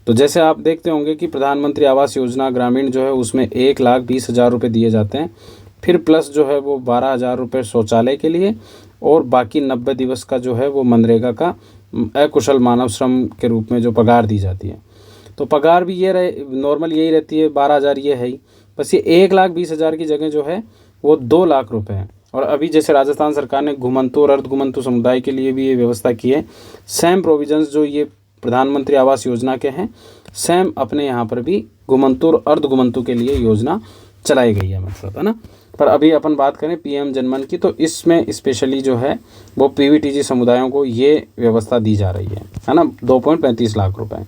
तो जैसे आप देखते होंगे कि प्रधानमंत्री आवास योजना ग्रामीण जो है उसमें 1,20,000 रुपये दिए जाते हैं, फिर प्लस जो है वो 12,000 रुपये शौचालय के लिए, और बाकी 90 दिवस का जो है वो मनरेगा का अकुशल मानव श्रम के रूप में जो पगार दी जाती है। तो पगार भी ये नॉर्मल यही रहती है, 12,000 ये है ही, बस ये 1,20,000 की जगह जो है वो 2 लाख रुपए है। और अभी जैसे राजस्थान सरकार ने घुमंतु और अर्धघुमंतु समुदाय के लिए भी ये व्यवस्था की है, सेम प्रोविजंस जो ये प्रधानमंत्री आवास योजना के हैं, सेम अपने यहाँ पर भी घुमंतु और अर्धघुमंतु के लिए योजना चलाई गई है, मतलब है ना। पर अभी अपन बात करें PM जनमन की, तो इसमें स्पेशली जो है वो PVTG समुदायों को ये व्यवस्था दी जा रही है ना, 2.35 लाख रुपए।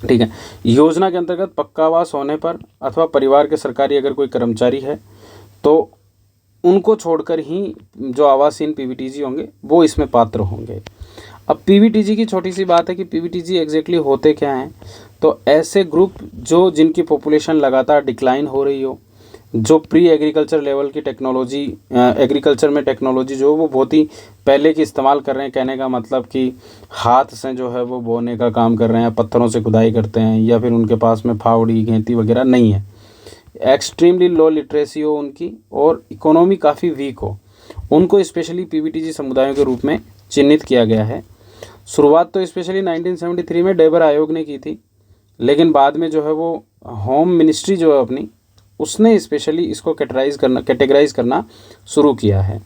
ठीक है, योजना के अंतर्गत पक्का आवास होने पर अथवा परिवार के सरकारी अगर कोई कर्मचारी है तो उनको छोड़कर ही जो आवासहीन PVTG होंगे वो इसमें पात्र होंगे। अब PVTG की छोटी सी बात है कि PVTG एग्जैक्टली होते क्या हैं, तो ऐसे ग्रुप जो जिनकी पॉपुलेशन लगातार डिक्लाइन हो रही हो, जो प्री एग्रीकल्चर लेवल की टेक्नोलॉजी, एग्रीकल्चर में टेक्नोलॉजी जो वो बहुत ही पहले की इस्तेमाल कर रहे हैं, कहने का मतलब कि हाथ से जो है वो बोने का काम कर रहे हैं, पत्थरों से खुदाई करते हैं, या फिर उनके पास में फावड़ी घेंती वगैरह नहीं है, एक्सट्रीमली लो लिटरेसी हो उनकी, और इकोनॉमी काफ़ी वीक हो, उनको स्पेशली PVTG समुदायों के रूप में चिन्हित किया गया है। शुरुआत तो स्पेशली 1973 में डेबर आयोग ने की थी, लेकिन बाद में जो है वो होम मिनिस्ट्री जो है अपनी, उसने स्पेशली इसको कैटेगराइज करना शुरू किया है।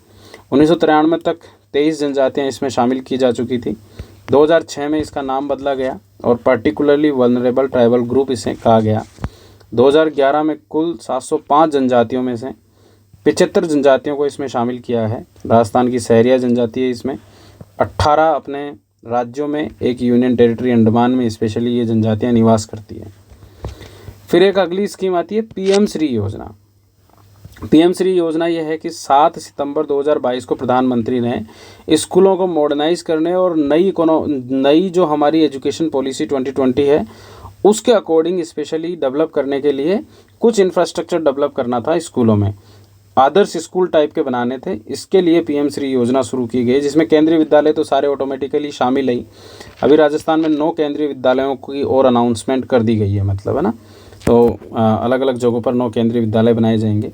1993 तक 23 जनजातियाँ इसमें शामिल की जा चुकी थी। 2006 में इसका नाम बदला गया और पर्टिकुलरली वल्नरेबल ट्राइबल ग्रुप इसे कहा गया। 2011 में कुल 705 जनजातियों में से 75 जनजातियों को इसमें शामिल किया है। राजस्थान की सहरिया जनजाति है इसमें। 18 अपने राज्यों में, एक यूनियन टेरिटरी अंडमान में स्पेशली ये जनजातियाँ निवास करती है। फिर एक अगली स्कीम आती है पीएम श्री योजना। पीएम श्री योजना यह है कि 7 सितंबर 2022 को प्रधानमंत्री ने स्कूलों को मॉडर्नाइज करने और नई जो हमारी एजुकेशन पॉलिसी 2020 है उसके अकॉर्डिंग स्पेशली डेवलप करने के लिए कुछ इंफ्रास्ट्रक्चर डेवलप करना था स्कूलों में, आदर्श स्कूल टाइप के बनाने थे। इसके लिए पीएम श्री योजना शुरू की गई, जिसमें केंद्रीय विद्यालय तो सारे ऑटोमेटिकली शामिल है। अभी राजस्थान में 9 केंद्रीय विद्यालयों की और अनाउंसमेंट कर दी गई है, मतलब है ना। तो अलग अलग जगहों पर 9 केंद्रीय विद्यालय बनाए जाएंगे।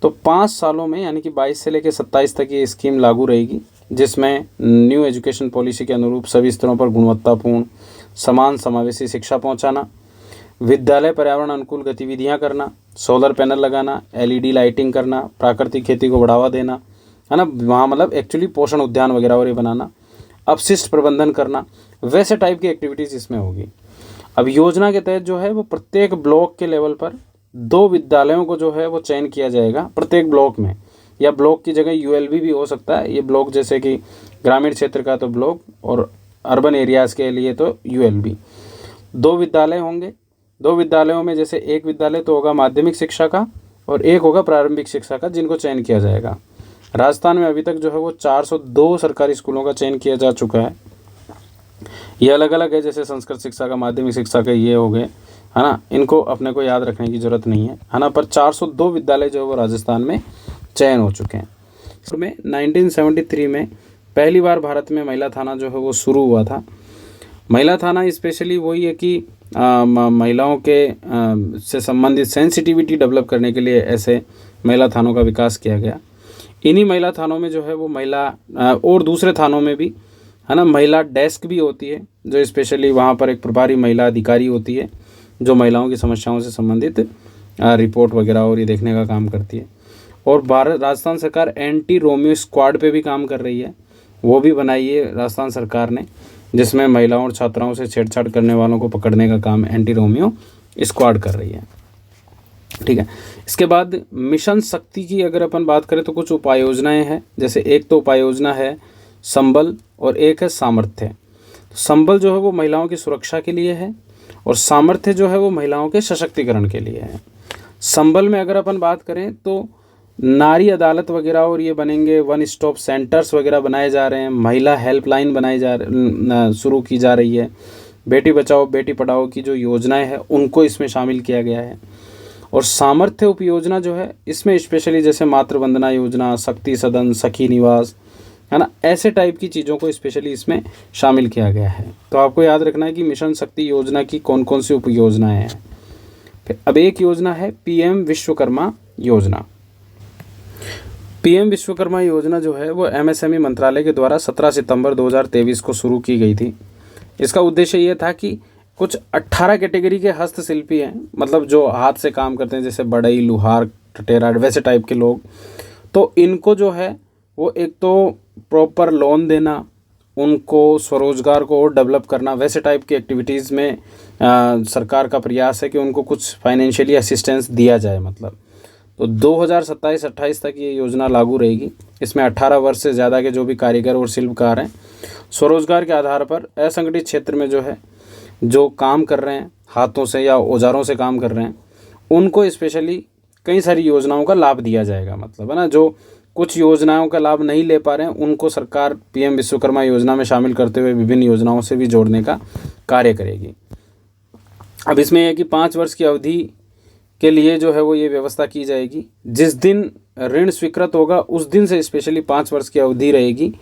तो 5 सालों में यानी कि 22 से लेकर 27 तक ये स्कीम लागू रहेगी, जिसमें न्यू एजुकेशन पॉलिसी के अनुरूप सभी स्तरों पर गुणवत्तापूर्ण समान समावेशी शिक्षा पहुंचाना, विद्यालय पर्यावरण अनुकूल गतिविधियां करना, सोलर पैनल लगाना, एलईडी लाइटिंग करना, प्राकृतिक खेती को बढ़ावा देना, है ना, वहाँ मतलब एक्चुअली पोषण उद्यान वगैरह और ये बनाना, अपशिष्ट प्रबंधन करना, वैसे टाइप की एक्टिविटीज़ इसमें होगी। अब योजना के तहत जो है वो प्रत्येक ब्लॉक के लेवल पर 2 विद्यालयों को जो है वो चयन किया जाएगा प्रत्येक ब्लॉक में, या ब्लॉक की जगह यूएलबी भी हो सकता है। ये ब्लॉक जैसे कि ग्रामीण क्षेत्र का तो ब्लॉक और अर्बन एरियाज़ के लिए तो यूएलबी। 2 विद्यालय होंगे। 2 विद्यालयों में जैसे एक विद्यालय तो होगा माध्यमिक शिक्षा का और एक होगा प्रारंभिक शिक्षा का, जिनको चयन किया जाएगा। राजस्थान में अभी तक जो है वो 402 सरकारी स्कूलों का चयन किया जा चुका है। ये अलग अलग है, जैसे संस्कृत शिक्षा का, माध्यमिक शिक्षा का ये हो गए, है ना। इनको अपने को याद रखने की ज़रूरत नहीं है ना। पर 402 विद्यालय जो है वो राजस्थान में चयन हो चुके हैं। इसमें 1973 में पहली बार भारत में महिला थाना जो है वो शुरू हुआ था। महिला थाना स्पेशली वही है कि महिलाओं के से संबंधित सेंसिटिविटी डेवलप करने के लिए ऐसे महिला थानों का विकास किया गया। इन्हीं महिला थानों में जो है वो महिला और दूसरे थानों में भी, है ना, महिला डेस्क भी होती है, जो स्पेशली वहाँ पर एक प्रभारी महिला अधिकारी होती है जो महिलाओं की समस्याओं से संबंधित रिपोर्ट वगैरह और ये देखने का काम करती है। और राजस्थान सरकार एंटी रोमियो स्क्वाड पे भी काम कर रही है, वो भी बनाई है राजस्थान सरकार ने, जिसमें महिलाओं और छात्राओं से छेड़छाड़ करने वालों को पकड़ने का काम एंटी रोमियो स्क्वाड कर रही है। ठीक है। इसके बाद मिशन शक्ति की अगर अपन बात करें तो कुछ उपाय योजनाएँ हैं। जैसे एक तो उपाय योजना है संबल और एक है सामर्थ्य। तो संबल जो है वो महिलाओं की सुरक्षा के लिए है और सामर्थ्य जो है वो महिलाओं के सशक्तिकरण के लिए है। संबल में अगर अपन बात करें तो नारी अदालत वगैरह और ये बनेंगे, 1 स्टॉप सेंटर्स वगैरह बनाए जा रहे हैं, महिला हेल्पलाइन शुरू की जा रही है, बेटी बचाओ बेटी पढ़ाओ की जो योजनाएं हैं उनको इसमें शामिल किया गया है। और सामर्थ्य उपयोजना जो है इसमें स्पेशली जैसे मातृ वंदना योजना, शक्ति सदन, सखी निवास, है ना, ऐसे टाइप की चीज़ों को स्पेशली इसमें शामिल किया गया है। तो आपको याद रखना है कि मिशन शक्ति योजना की कौन कौन सी उपयोजनाएं हैं। फिर अब एक योजना है पीएम विश्वकर्मा योजना। पीएम विश्वकर्मा योजना जो है वो एमएसएमई मंत्रालय के द्वारा 17 सितंबर 2023 को शुरू की गई थी। इसका उद्देश्य ये था कि कुछ 18 कैटेगरी के हस्तशिल्पी हैं, मतलब जो हाथ से काम करते हैं, जैसे बढ़ई, लुहार, टटेरा, वैसे टाइप के लोग, तो इनको जो है वो एक तो प्रॉपर लोन देना, उनको स्वरोजगार को और डेवलप करना, वैसे टाइप की एक्टिविटीज़ में सरकार का प्रयास है कि उनको कुछ फाइनेंशियली असिस्टेंस दिया जाए। मतलब तो 2027-28 तक ये योजना लागू रहेगी। इसमें 18 वर्ष से ज़्यादा के जो भी कारीगर और शिल्पकार हैं, स्वरोजगार के आधार पर असंगठित क्षेत्र में जो है जो काम कर रहे हैं, हाथों से या औजारों से काम कर रहे हैं, उनको स्पेशली कई सारी योजनाओं का लाभ दिया जाएगा। मतलब है ना, जो कुछ योजनाओं का लाभ नहीं ले पा रहे हैं उनको सरकार पीएम विश्वकर्मा योजना में शामिल करते हुए विभिन्न योजनाओं से भी जोड़ने का कार्य करेगी। अब इसमें यह कि 5 वर्ष की अवधि के लिए जो है वो ये व्यवस्था की जाएगी। जिस दिन ऋण स्वीकृत होगा उस दिन से स्पेशली 5 वर्ष की अवधि रहेगी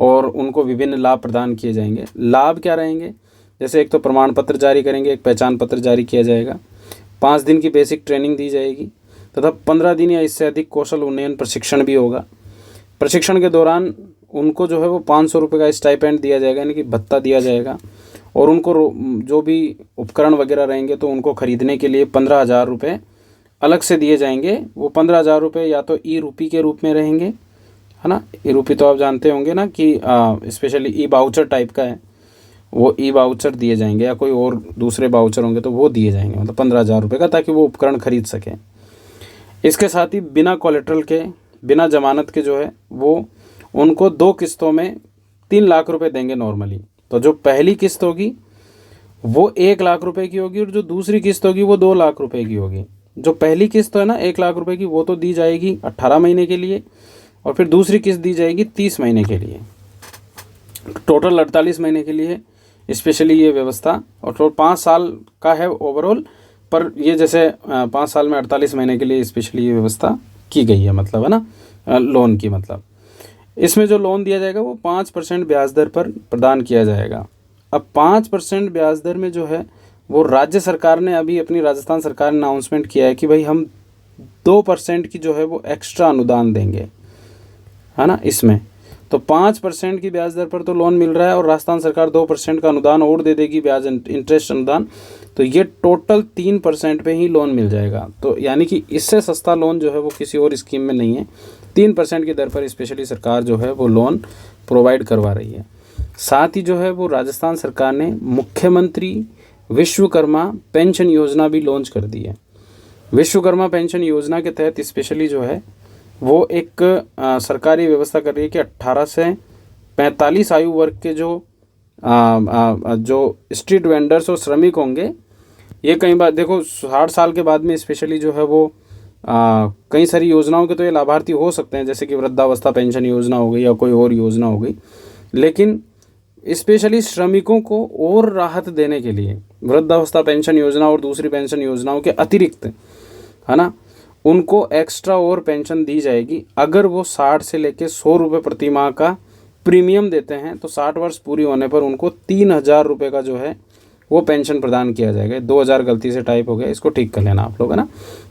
और उनको विभिन्न लाभ प्रदान किए जाएंगे। लाभ क्या रहेंगे? जैसे एक तो प्रमाण पत्र जारी करेंगे, एक पहचान पत्र जारी किया जाएगा, 5 दिन की बेसिक ट्रेनिंग दी जाएगी तथा 15 दिन या इससे अधिक कौशल उन्नयन प्रशिक्षण भी होगा। प्रशिक्षण के दौरान उनको जो है वो 500 रुपये का स्टाइपेंड दिया जाएगा, यानी कि भत्ता दिया जाएगा। और उनको जो भी उपकरण वगैरह रहेंगे तो उनको खरीदने के लिए 15,000 रुपये अलग से दिए जाएंगे। वो 15,000 रुपये या तो ई रूपी के रूप में रहेंगे, है ना। ई रूपी तो आप जानते होंगे ना कि स्पेशली ई बाउचर टाइप का है, वो ई बाउचर दिए जाएंगे या कोई और दूसरे बाउचर होंगे तो वो दिए जाएंगे, मतलब 15,000 रुपये का, ताकि वो उपकरण खरीद सकें। इसके साथ ही बिना कोलेट्रल के, बिना जमानत के जो है वो उनको 2 किस्तों में 3 लाख रुपए देंगे नॉर्मली। तो जो पहली किस्त होगी वो 1 लाख रुपए की होगी और जो दूसरी किस्त होगी वो 2 लाख रुपए की होगी। जो पहली किस्त है ना 1 लाख रुपए की, वो तो दी जाएगी 18 महीने के लिए, और फिर दूसरी किस्त दी जाएगी 30 महीने के लिए, टोटल 48 महीने के लिए स्पेशली ये व्यवस्था। और तो 5 साल का है ओवरऑल, पर ये जैसे 5 साल में 48 महीने के लिए स्पेशली ये व्यवस्था की गई है, मतलब है ना लोन की। मतलब इसमें जो लोन दिया जाएगा वो 5% ब्याज दर पर प्रदान किया जाएगा। अब 5% ब्याज दर में जो है वो राज्य सरकार ने, अभी अपनी राजस्थान सरकार ने अनाउंसमेंट किया है कि भाई हम 2% की जो है वो एक्स्ट्रा अनुदान देंगे, है ना। इसमें तो 5% की ब्याज दर पर तो लोन मिल रहा है और राजस्थान सरकार 2% का अनुदान और दे देगी, ब्याज इंटरेस्ट अनुदान। तो ये टोटल 3% पे ही लोन मिल जाएगा। तो यानी कि इससे सस्ता लोन जो है वो किसी और स्कीम में नहीं है। 3% की दर पर स्पेशली सरकार जो है वो लोन प्रोवाइड करवा रही है। साथ ही जो है वो राजस्थान सरकार ने मुख्यमंत्री विश्वकर्मा पेंशन योजना भी लॉन्च कर दी है। विश्वकर्मा पेंशन योजना के तहत स्पेशली जो है वो एक सरकारी व्यवस्था कर रही है कि 18 से 45 आयु वर्ग के जो स्ट्रीट वेंडर्स और श्रमिक होंगे, ये कई बार देखो 60 साल के बाद में स्पेशली जो है वो कई सारी योजनाओं के तो ये लाभार्थी हो सकते हैं, जैसे कि वृद्धावस्था पेंशन योजना हो गई या कोई और योजना हो गई। लेकिन स्पेशली श्रमिकों को और राहत देने के लिए वृद्धावस्था पेंशन योजना और दूसरी पेंशन योजनाओं के अतिरिक्त, है ना, उनको एक्स्ट्रा और पेंशन दी जाएगी। अगर वो 60 से लेकर 100 रुपये प्रति माह का प्रीमियम देते हैं तो 60 वर्ष पूरी होने पर उनको 3,000 रुपये का जो है वो पेंशन प्रदान किया जाएगा। 2,000 गलती से टाइप हो गया, इसको ठीक कर लेना आप लोग, है ना।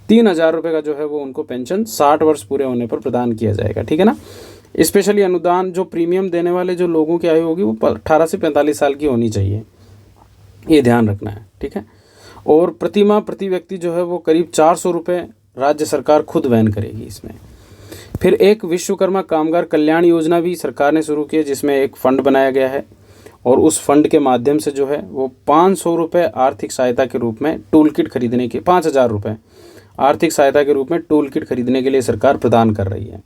3,000 रुपये का जो है वो उनको पेंशन 60 वर्ष पूरे होने पर प्रदान किया जाएगा, ठीक है ना। स्पेशली अनुदान जो प्रीमियम देने वाले जो लोगों की आयु होगी वो 18 से 45 साल की होनी चाहिए, ये ध्यान रखना है, ठीक है। और प्रति माह प्रति व्यक्ति जो है वो करीब 400 रुपये राज्य सरकार खुद वहन करेगी इसमें। फिर एक विश्वकर्मा कामगार कल्याण योजना भी सरकार ने शुरू की है, जिसमें एक फ़ंड बनाया गया है और उस फंड के माध्यम से जो है वो 500 रुपये आर्थिक सहायता के रूप में टूल किट खरीदने के 5,000 रुपये आर्थिक सहायता के रूप में टूल किट खरीदने के लिए सरकार प्रदान कर रही है,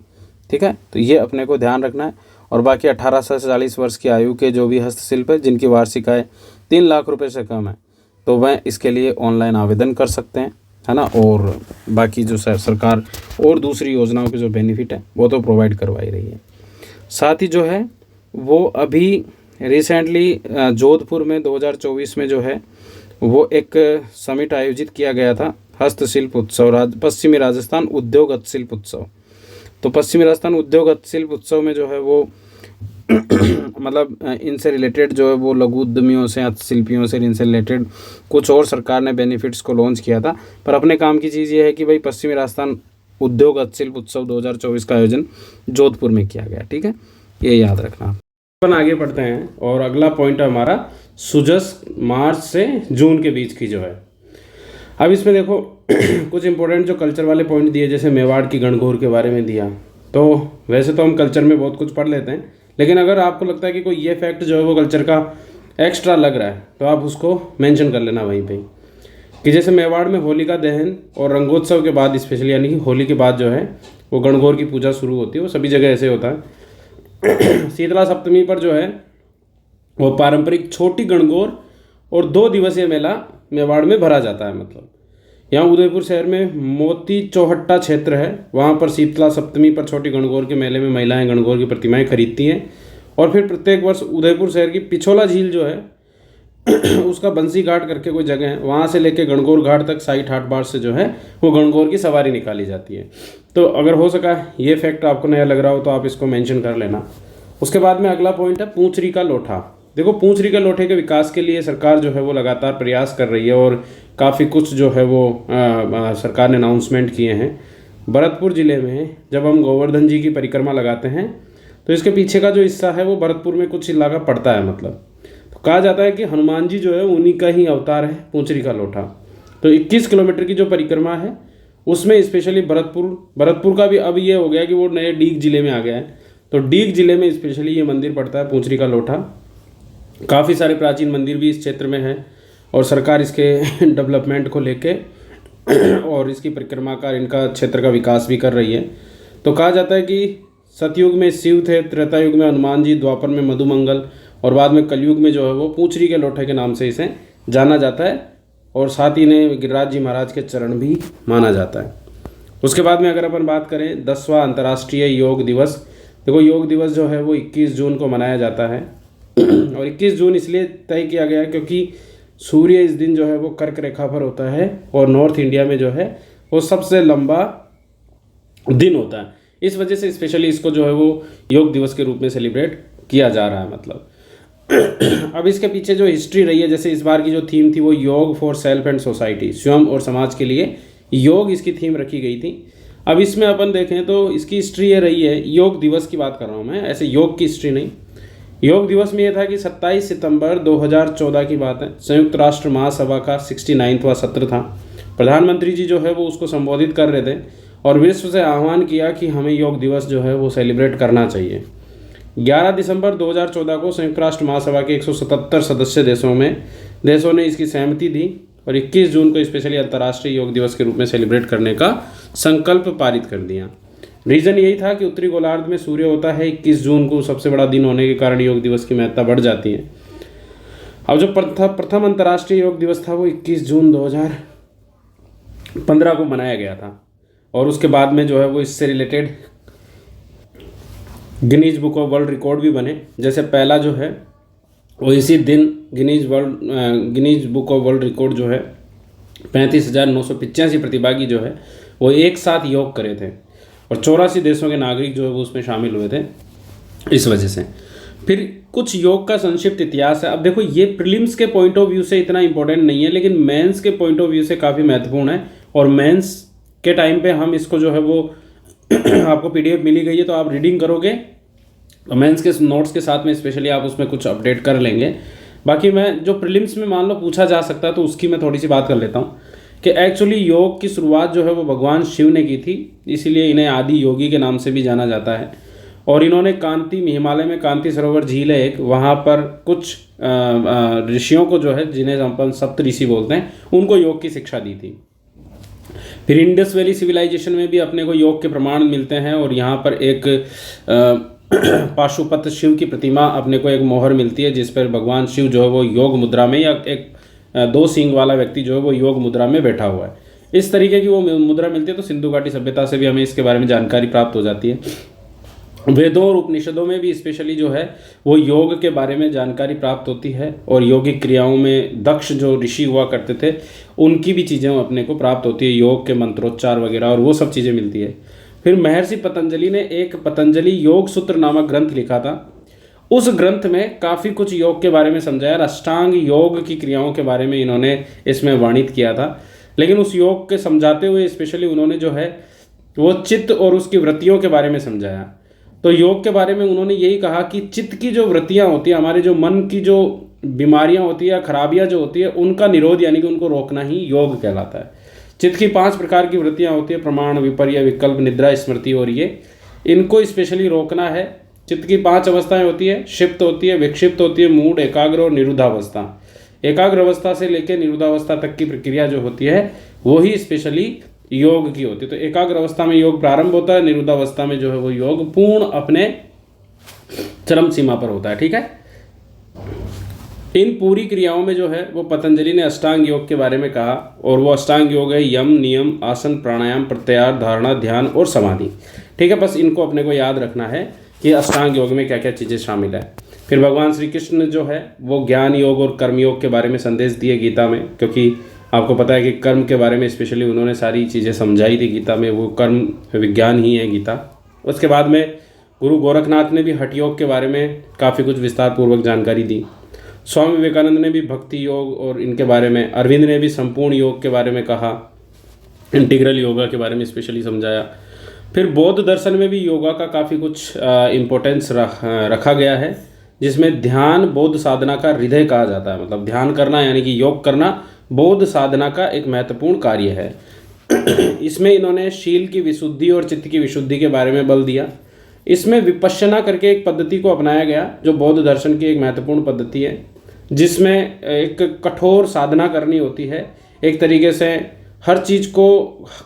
ठीक है। तो ये अपने को ध्यान रखना है। और बाकी 18 से 40 वर्ष की आयु के जो भी हस्तशिल्प है जिनकी वार्षिक आय 3 लाख रुपए से कम है तो वह इसके लिए ऑनलाइन आवेदन कर सकते हैं, है ना। और बाकी जो सरकार और दूसरी योजनाओं के जो बेनिफिट है वो तो प्रोवाइड करवाई रही है। साथ ही जो है वो अभी रिसेंटली जोधपुर में 2024 में जो है वो एक समिट आयोजित किया गया था, हस्तशिल्प उत्सव, पश्चिमी राजस्थान उद्योग हस्तशिल्प उत्सव। तो पश्चिमी राजस्थान उद्योग हस्तशिल्प उत्सव में जो है वो मतलब इनसे रिलेटेड जो है वो लघु उद्यमियों से, हस्तशिल्पियों से, इनसे रिलेटेड कुछ और सरकार ने बेनिफिट्स को लॉन्च किया था। पर अपने काम की चीज़ ये है कि भाई पश्चिमी राजस्थान उद्योग हस्तशिल्प उत्सव 2024 का आयोजन जोधपुर में किया गया, ठीक है, ये याद रखना। अपन आगे बढ़ते हैं और अगला पॉइंट है हमारा सुजस मार्च से जून के बीच की जो है। अब इसमें देखो कुछ इंपॉर्टेंट जो कल्चर वाले पॉइंट दिए, जैसे मेवाड़ की गणगौर के बारे में दिया। तो वैसे तो हम कल्चर में बहुत कुछ पढ़ लेते हैं, लेकिन अगर आपको लगता है कि कोई ये फैक्ट जो है वो कल्चर का एक्स्ट्रा लग रहा है तो आप उसको मेंशन कर लेना वहीं पे, कि जैसे मेवाड़ में होलिका दहन और रंगोत्सव के बाद स्पेशली, यानी कि होली के बाद जो है वो गणगौर की पूजा शुरू होती है। वो सभी जगह ऐसे होता है। शीतला सप्तमी पर जो है वो पारंपरिक छोटी गणगौर और 2 दिवसीय मेला मेवाड़ में भरा जाता है। मतलब यहाँ उदयपुर शहर में मोती चौहट्टा क्षेत्र है, वहाँ पर शीतला सप्तमी पर छोटी गणगौर के मेले में महिलाएं गणगौर की प्रतिमाएं खरीदती हैं और फिर प्रत्येक वर्ष उदयपुर शहर की पिछोला झील जो है उसका बंसी घाट करके कोई जगह है, वहाँ से लेके गणगौर घाट तक साई ठाट बाट से जो है वो गणगौर की सवारी निकाली जाती है। तो अगर हो सका ये फैक्ट आपको नया लग रहा हो तो आप इसको मेंशन कर लेना। उसके बाद में अगला पॉइंट है पूंछरी का लोठा। देखो पूंछरी का लोठे के विकास के लिए सरकार जो है वो लगातार प्रयास कर रही है और काफ़ी कुछ जो है वो सरकार ने अनाउंसमेंट किए हैं। भरतपुर ज़िले में जब हम गोवर्धन जी की परिक्रमा लगाते हैं तो इसके पीछे का जो हिस्सा है वो भरतपुर में कुछ इलाका पड़ता है। मतलब तो कहा जाता है कि हनुमान जी जो है उन्हीं का ही अवतार है पूंछरी का लोठा। तो 21 किलोमीटर की जो परिक्रमा है उसमें स्पेशली भरतपुर का भी अब ये हो गया कि वो नए डीग जिले में आ गया है। तो डीग जिले में स्पेशली ये मंदिर पड़ता है, पूंचरी का लोठा। काफ़ी सारे प्राचीन मंदिर भी इस क्षेत्र में हैं और सरकार इसके डेवलपमेंट को लेके और इसकी परिक्रमा का, इनका क्षेत्र का विकास भी कर रही है। तो कहा जाता है कि सतयुग में शिव थे, त्रेता युग में हनुमान जी, द्वापर में मधुमंगल और बाद में कलयुग में जो है वो पूंचरी के लोठे के नाम से इसे जाना जाता है और साथ ही इन्हें गिरिराज जी महाराज के चरण भी माना जाता है। उसके बाद में अगर अपन बात करें 10वां अंतर्राष्ट्रीय योग दिवस, देखो योग दिवस जो है वो 21 जून को मनाया जाता है और 21 जून इसलिए तय किया गया क्योंकि सूर्य इस दिन जो है वो कर्क रेखा पर होता है और नॉर्थ इंडिया में जो है वो सबसे लंबा दिन होता है। इस वजह से स्पेशली इसको जो है वो योग दिवस के रूप में सेलिब्रेट किया जा रहा है। मतलब अब इसके पीछे जो हिस्ट्री रही है, जैसे इस बार की जो थीम थी वो योग फॉर सेल्फ एंड सोसाइटी, स्वयं और समाज के लिए योग इसकी थीम रखी गई थी। अब इसमें अपन देखें तो इसकी हिस्ट्री ये रही है, योग दिवस की बात कर रहा हूँ मैं, ऐसे योग की हिस्ट्री नहीं। योग दिवस में ये था कि 27 सितंबर 2014 की बात है, संयुक्त राष्ट्र महासभा का 69वां सत्र था। प्रधानमंत्री जी जो है वो उसको संबोधित कर रहे थे और विश्व से आह्वान किया कि हमें योग दिवस जो है वो सेलिब्रेट करना चाहिए। 11 दिसंबर 2014 को संयुक्त राष्ट्र महासभा के 177 सदस्य देशों ने इसकी सहमति दी और 21 जून को स्पेशली अंतर्राष्ट्रीय योग दिवस के रूप में सेलिब्रेट करने का संकल्प पारित कर दिया। रीज़न यही था कि उत्तरी गोलार्ध में सूर्य होता है 21 जून को, सबसे बड़ा दिन होने के कारण योग दिवस की महत्ता बढ़ जाती है। अब जो प्रथम अंतर्राष्ट्रीय योग दिवस था वो 21 जून 2015 को मनाया गया था और उसके बाद में जो है वो इससे related Guinness book of world record भी बने। जैसे पहला जो है वो इसी दिन Guinness book of world record जो है 35,985 प्रतिभागी जो है वो एक साथ योग करे थे और 84 देशों के नागरिक जो है वो उसमें शामिल हुए थे। इस वजह से फिर कुछ योग का संक्षिप्त इतिहास है। अब देखो ये प्रीलिम्स के पॉइंट ऑफ व्यू से इतना इंपॉर्टेंट नहीं है, लेकिन मेंस के पॉइंट ऑफ व्यू से काफ़ी महत्वपूर्ण है और मेंस के टाइम पे हम इसको जो है वो आपको PDF मिली गई है तो आप रीडिंग करोगे तो मेंस के नोट्स के साथ में स्पेशली आप उसमें कुछ अपडेट कर लेंगे। बाकी मैं जो प्रीलिम्स में मान लो पूछा जा सकता है तो उसकी मैं थोड़ी सी बात कर लेता हूँ कि एक्चुअली योग की शुरुआत जो है वो भगवान शिव ने की थी, इसीलिए इन्हें आदि योगी के नाम से भी जाना जाता है। और इन्होंने हिमालय में कांति सरोवर झील है एक, वहाँ पर कुछ ऋषियों को जो है, जिन्हें अपन सप्त ऋषि बोलते हैं, उनको योग की शिक्षा दी थी। फिर इंडस वैली सिविलाइजेशन में भी अपने को योग के प्रमाण मिलते हैं और यहाँ पर एक पाशुपत शिव की प्रतिमा अपने को एक मोहर मिलती है जिस पर भगवान शिव जो है वो योग मुद्रा में, या एक 2 सींग वाला व्यक्ति जो है वो योग मुद्रा में बैठा हुआ है, इस तरीके की वो मुद्रा मिलती है। तो सिंधु घाटी सभ्यता से भी हमें इसके बारे में जानकारी प्राप्त हो जाती है। वेदों और उपनिषदों में भी स्पेशली जो है वो योग के बारे में जानकारी प्राप्त होती है और योगिक क्रियाओं में दक्ष जो ऋषि हुआ करते थे उनकी भी चीज़ें अपने को प्राप्त होती है, योग के मंत्रोच्चार वगैरह और वो सब चीज़ें मिलती है। फिर महर्षि पतंजलि ने एक पतंजलि योग सूत्र नामक ग्रंथ लिखा था। उस ग्रंथ में काफ़ी कुछ योग के बारे में समझाया, अष्टांग योग की क्रियाओं के बारे में इन्होंने इसमें वर्णित किया था। लेकिन उस योग के समझाते हुए स्पेशली उन्होंने जो है वो चित्त और उसकी वृत्तियों के बारे में समझाया। तो योग के बारे में उन्होंने यही कहा कि चित्त की जो वृत्तियाँ होती हैं, हमारे जो मन की जो बीमारियाँ होती है या खराबियाँ जो होती है, उनका निरोध यानी कि उनको रोकना ही योग कहलाता है। चित्त की 5 प्रकार की वृत्तियाँ होती है, प्रमाण, विपर्य, विकल्प, निद्रा, स्मृति और ये, इनको स्पेशली रोकना है। चित्त की 5 अवस्थाएं होती है, क्षिप्त होती है, विक्षिप्त होती है, मूढ़, एकाग्र और निरुद्धावस्था। एकाग्र अवस्था से लेकर निरुद्धावस्था तक की प्रक्रिया जो होती है वो ही स्पेशली योग की होती है। तो एकाग्र अवस्था में योग प्रारंभ होता है, निरुद्धावस्था में जो है वो योग पूर्ण अपने चरम सीमा पर होता है। ठीक है, इन पूरी क्रियाओं में जो है वो पतंजलि ने अष्टांग योग के बारे में कहा और वो अष्टांग योग है यम, नियम, आसन, प्राणायाम, प्रत्याहार, धारणा, ध्यान और समाधि। ठीक है, बस इनको अपने को याद रखना है कि अष्टांग योग में क्या क्या चीज़ें शामिल है। फिर भगवान श्री कृष्ण जो है वो ज्ञान योग और कर्म योग के बारे में संदेश दिए गीता में, क्योंकि आपको पता है कि कर्म के बारे में स्पेशली उन्होंने सारी चीज़ें समझाई थी गीता में, वो कर्म विज्ञान ही है गीता। उसके बाद में गुरु गोरखनाथ ने भी हठ योग के बारे में काफ़ी कुछ विस्तार पूर्वक जानकारी दी। स्वामी विवेकानंद ने भी भक्ति योग और इनके बारे में, अरविंद ने भी संपूर्ण योग के बारे में कहा, इंटीग्रल योगा के बारे में स्पेशली समझाया। फिर बौद्ध दर्शन में भी योगा का काफ़ी कुछ इम्पोर्टेंस रखा गया है, जिसमें ध्यान बौद्ध साधना का हृदय कहा जाता है। मतलब ध्यान करना यानी कि योग करना बौद्ध साधना का एक महत्वपूर्ण कार्य है। इसमें इन्होंने शील की विशुद्धि और चित्त की विशुद्धि के बारे में बल दिया। इसमें विपश्यना करके एक पद्धति को अपनाया गया जो बौद्ध दर्शन की एक महत्वपूर्ण पद्धति है, जिसमें एक कठोर साधना करनी होती है। एक तरीके से हर चीज़ को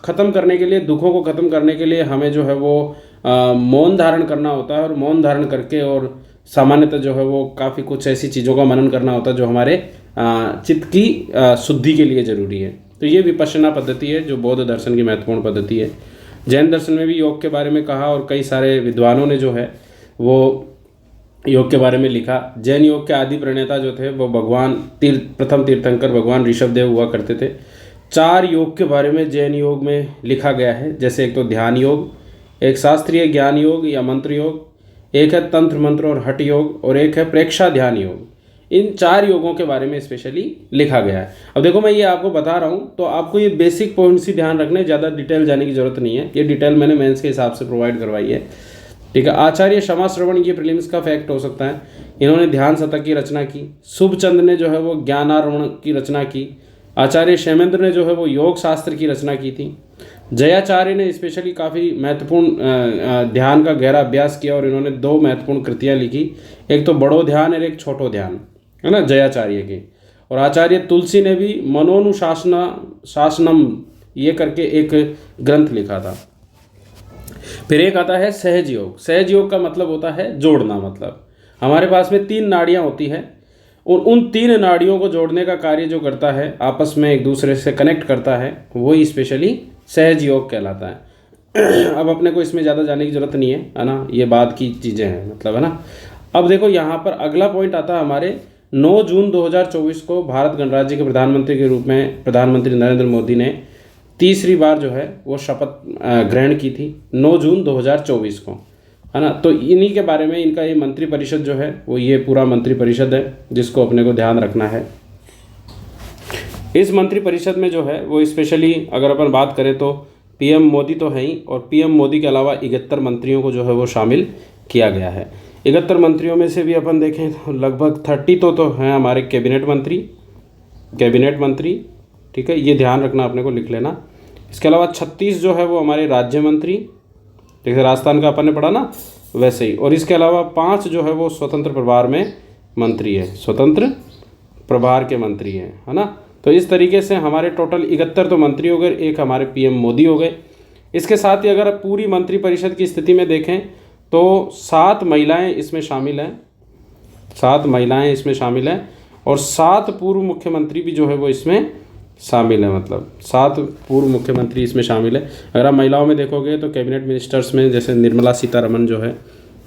ख़त्म करने के लिए, दुखों को ख़त्म करने के लिए हमें जो है वो मौन धारण करना होता है, और मौन धारण करके और सामान्यतः जो है वो काफ़ी कुछ ऐसी चीज़ों का मनन करना होता है जो हमारे चित्त की शुद्धि के लिए ज़रूरी है। तो ये विपश्यना पद्धति है जो बौद्ध दर्शन की महत्वपूर्ण पद्धति है। जैन दर्शन में भी योग के बारे में कहा, और कई सारे विद्वानों ने जो है वो योग के बारे में लिखा। जैन योग के आदि प्रणेता जो थे वो प्रथम तीर्थंकर भगवान ऋषभदेव हुआ करते थे। 4 योग के बारे में जैन योग में लिखा गया है, जैसे एक तो ध्यान योग, एक शास्त्रीय ज्ञान योग या मंत्र योग, एक है तंत्र मंत्र और हठ योग, और एक है प्रेक्षा ध्यान योग। इन 4 योगों के बारे में स्पेशली लिखा गया है। अब देखो, मैं ये आपको बता रहा हूँ तो आपको ये बेसिक पॉइंट्स ही ध्यान रखने, ज़्यादा डिटेल जाने की जरूरत नहीं है। ये डिटेल मैंने मेंस के हिसाब से प्रोवाइड करवाई है, ठीक है। आचार्य क्षमा श्रवण, ये प्रीलिम्स का फैक्ट हो सकता है, इन्होंने ध्यान शतक की रचना की। शुभचंद ने जो है वो ज्ञानारोहण की रचना की। आचार्य क्षेमेंद्र ने जो है वो योग शास्त्र की रचना की थी। जयाचार्य ने स्पेशली काफ़ी महत्वपूर्ण ध्यान का गहरा अभ्यास किया, और इन्होंने 2 महत्वपूर्ण कृतियाँ लिखी, एक तो बड़ो ध्यान और एक छोटो ध्यान, है ना, जयाचार्य के। और आचार्य तुलसी ने भी शासनम ये करके एक ग्रंथ लिखा था। फिर एक आता है सहज योग। सहज योग का मतलब होता है जोड़ना, मतलब हमारे पास में 3 नाड़ियाँ होती हैं, और उन 3 नाड़ियों को जोड़ने का कार्य जो करता है, आपस में एक दूसरे से कनेक्ट करता है, वही स्पेशली सहज योग कहलाता है। अब अपने को इसमें ज़्यादा जाने की जरूरत नहीं है ना, ये बाद की चीज़ें हैं, मतलब, है ना। अब देखो, यहाँ पर अगला पॉइंट आता है हमारे 9 जून 2024 को भारत गणराज्य के प्रधानमंत्री के रूप में प्रधानमंत्री नरेंद्र मोदी ने तीसरी बार जो है वो शपथ ग्रहण की थी 9 जून 2024 को, है ना। तो इन्हीं के बारे में, इनका ये मंत्रिपरिषद जो है वो ये पूरा मंत्रिपरिषद है जिसको अपने को ध्यान रखना है। इस मंत्रिपरिषद में जो है वो स्पेशली अगर अपन बात करें तो पीएम मोदी तो है ही, और पीएम मोदी के अलावा 71 मंत्रियों को जो है वो शामिल किया गया है। 71 मंत्रियों में से भी अपन देखें तो लगभग 30 तो हैं हमारे कैबिनेट मंत्री, ठीक है, ये ध्यान रखना, अपने को लिख लेना। इसके अलावा 36 जो है वो हमारे राज्य मंत्री, जैसे राजस्थान का अपन ने पढ़ा ना वैसे ही, और इसके अलावा 5 जो है वो स्वतंत्र प्रभार में मंत्री है, स्वतंत्र प्रभार के मंत्री हैं, है ना। तो इस तरीके से हमारे टोटल 71 तो मंत्री हो गए, एक हमारे पीएम मोदी हो गए। इसके साथ ही अगर पूरी मंत्रिपरिषद की स्थिति में देखें तो 7 महिलाएं इसमें शामिल हैं, 7 महिलाएं इसमें शामिल हैं, और 7 पूर्व मुख्यमंत्री भी जो है वो इसमें शामिल है, मतलब 7 पूर्व मुख्यमंत्री इसमें शामिल है। अगर आप महिलाओं में देखोगे तो कैबिनेट मिनिस्टर्स में जैसे निर्मला सीतारमण जो है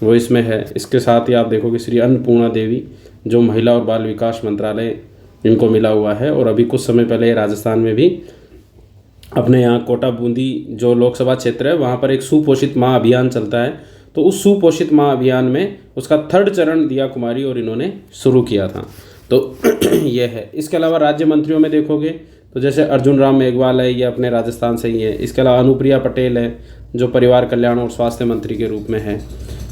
वो इसमें है। इसके साथ ही आप देखोगे श्री अन्नपूर्णा देवी जो महिला और बाल विकास मंत्रालय इनको मिला हुआ है, और अभी कुछ समय पहले राजस्थान में भी अपने यहाँ कोटा बूंदी जो लोकसभा क्षेत्र है वहाँ पर एक सुपोषित माँ अभियान चलता है, तो उस सुपोषित माँ अभियान में उसका 3rd चरण दिया कुमारी और इन्होंने शुरू किया था। तो ये है। इसके अलावा राज्य मंत्रियों में देखोगे तो जैसे अर्जुन राम मेघवाल है, ये अपने राजस्थान से ही है। इसके अलावा अनुप्रिया पटेल है जो परिवार कल्याण और स्वास्थ्य मंत्री के रूप में है।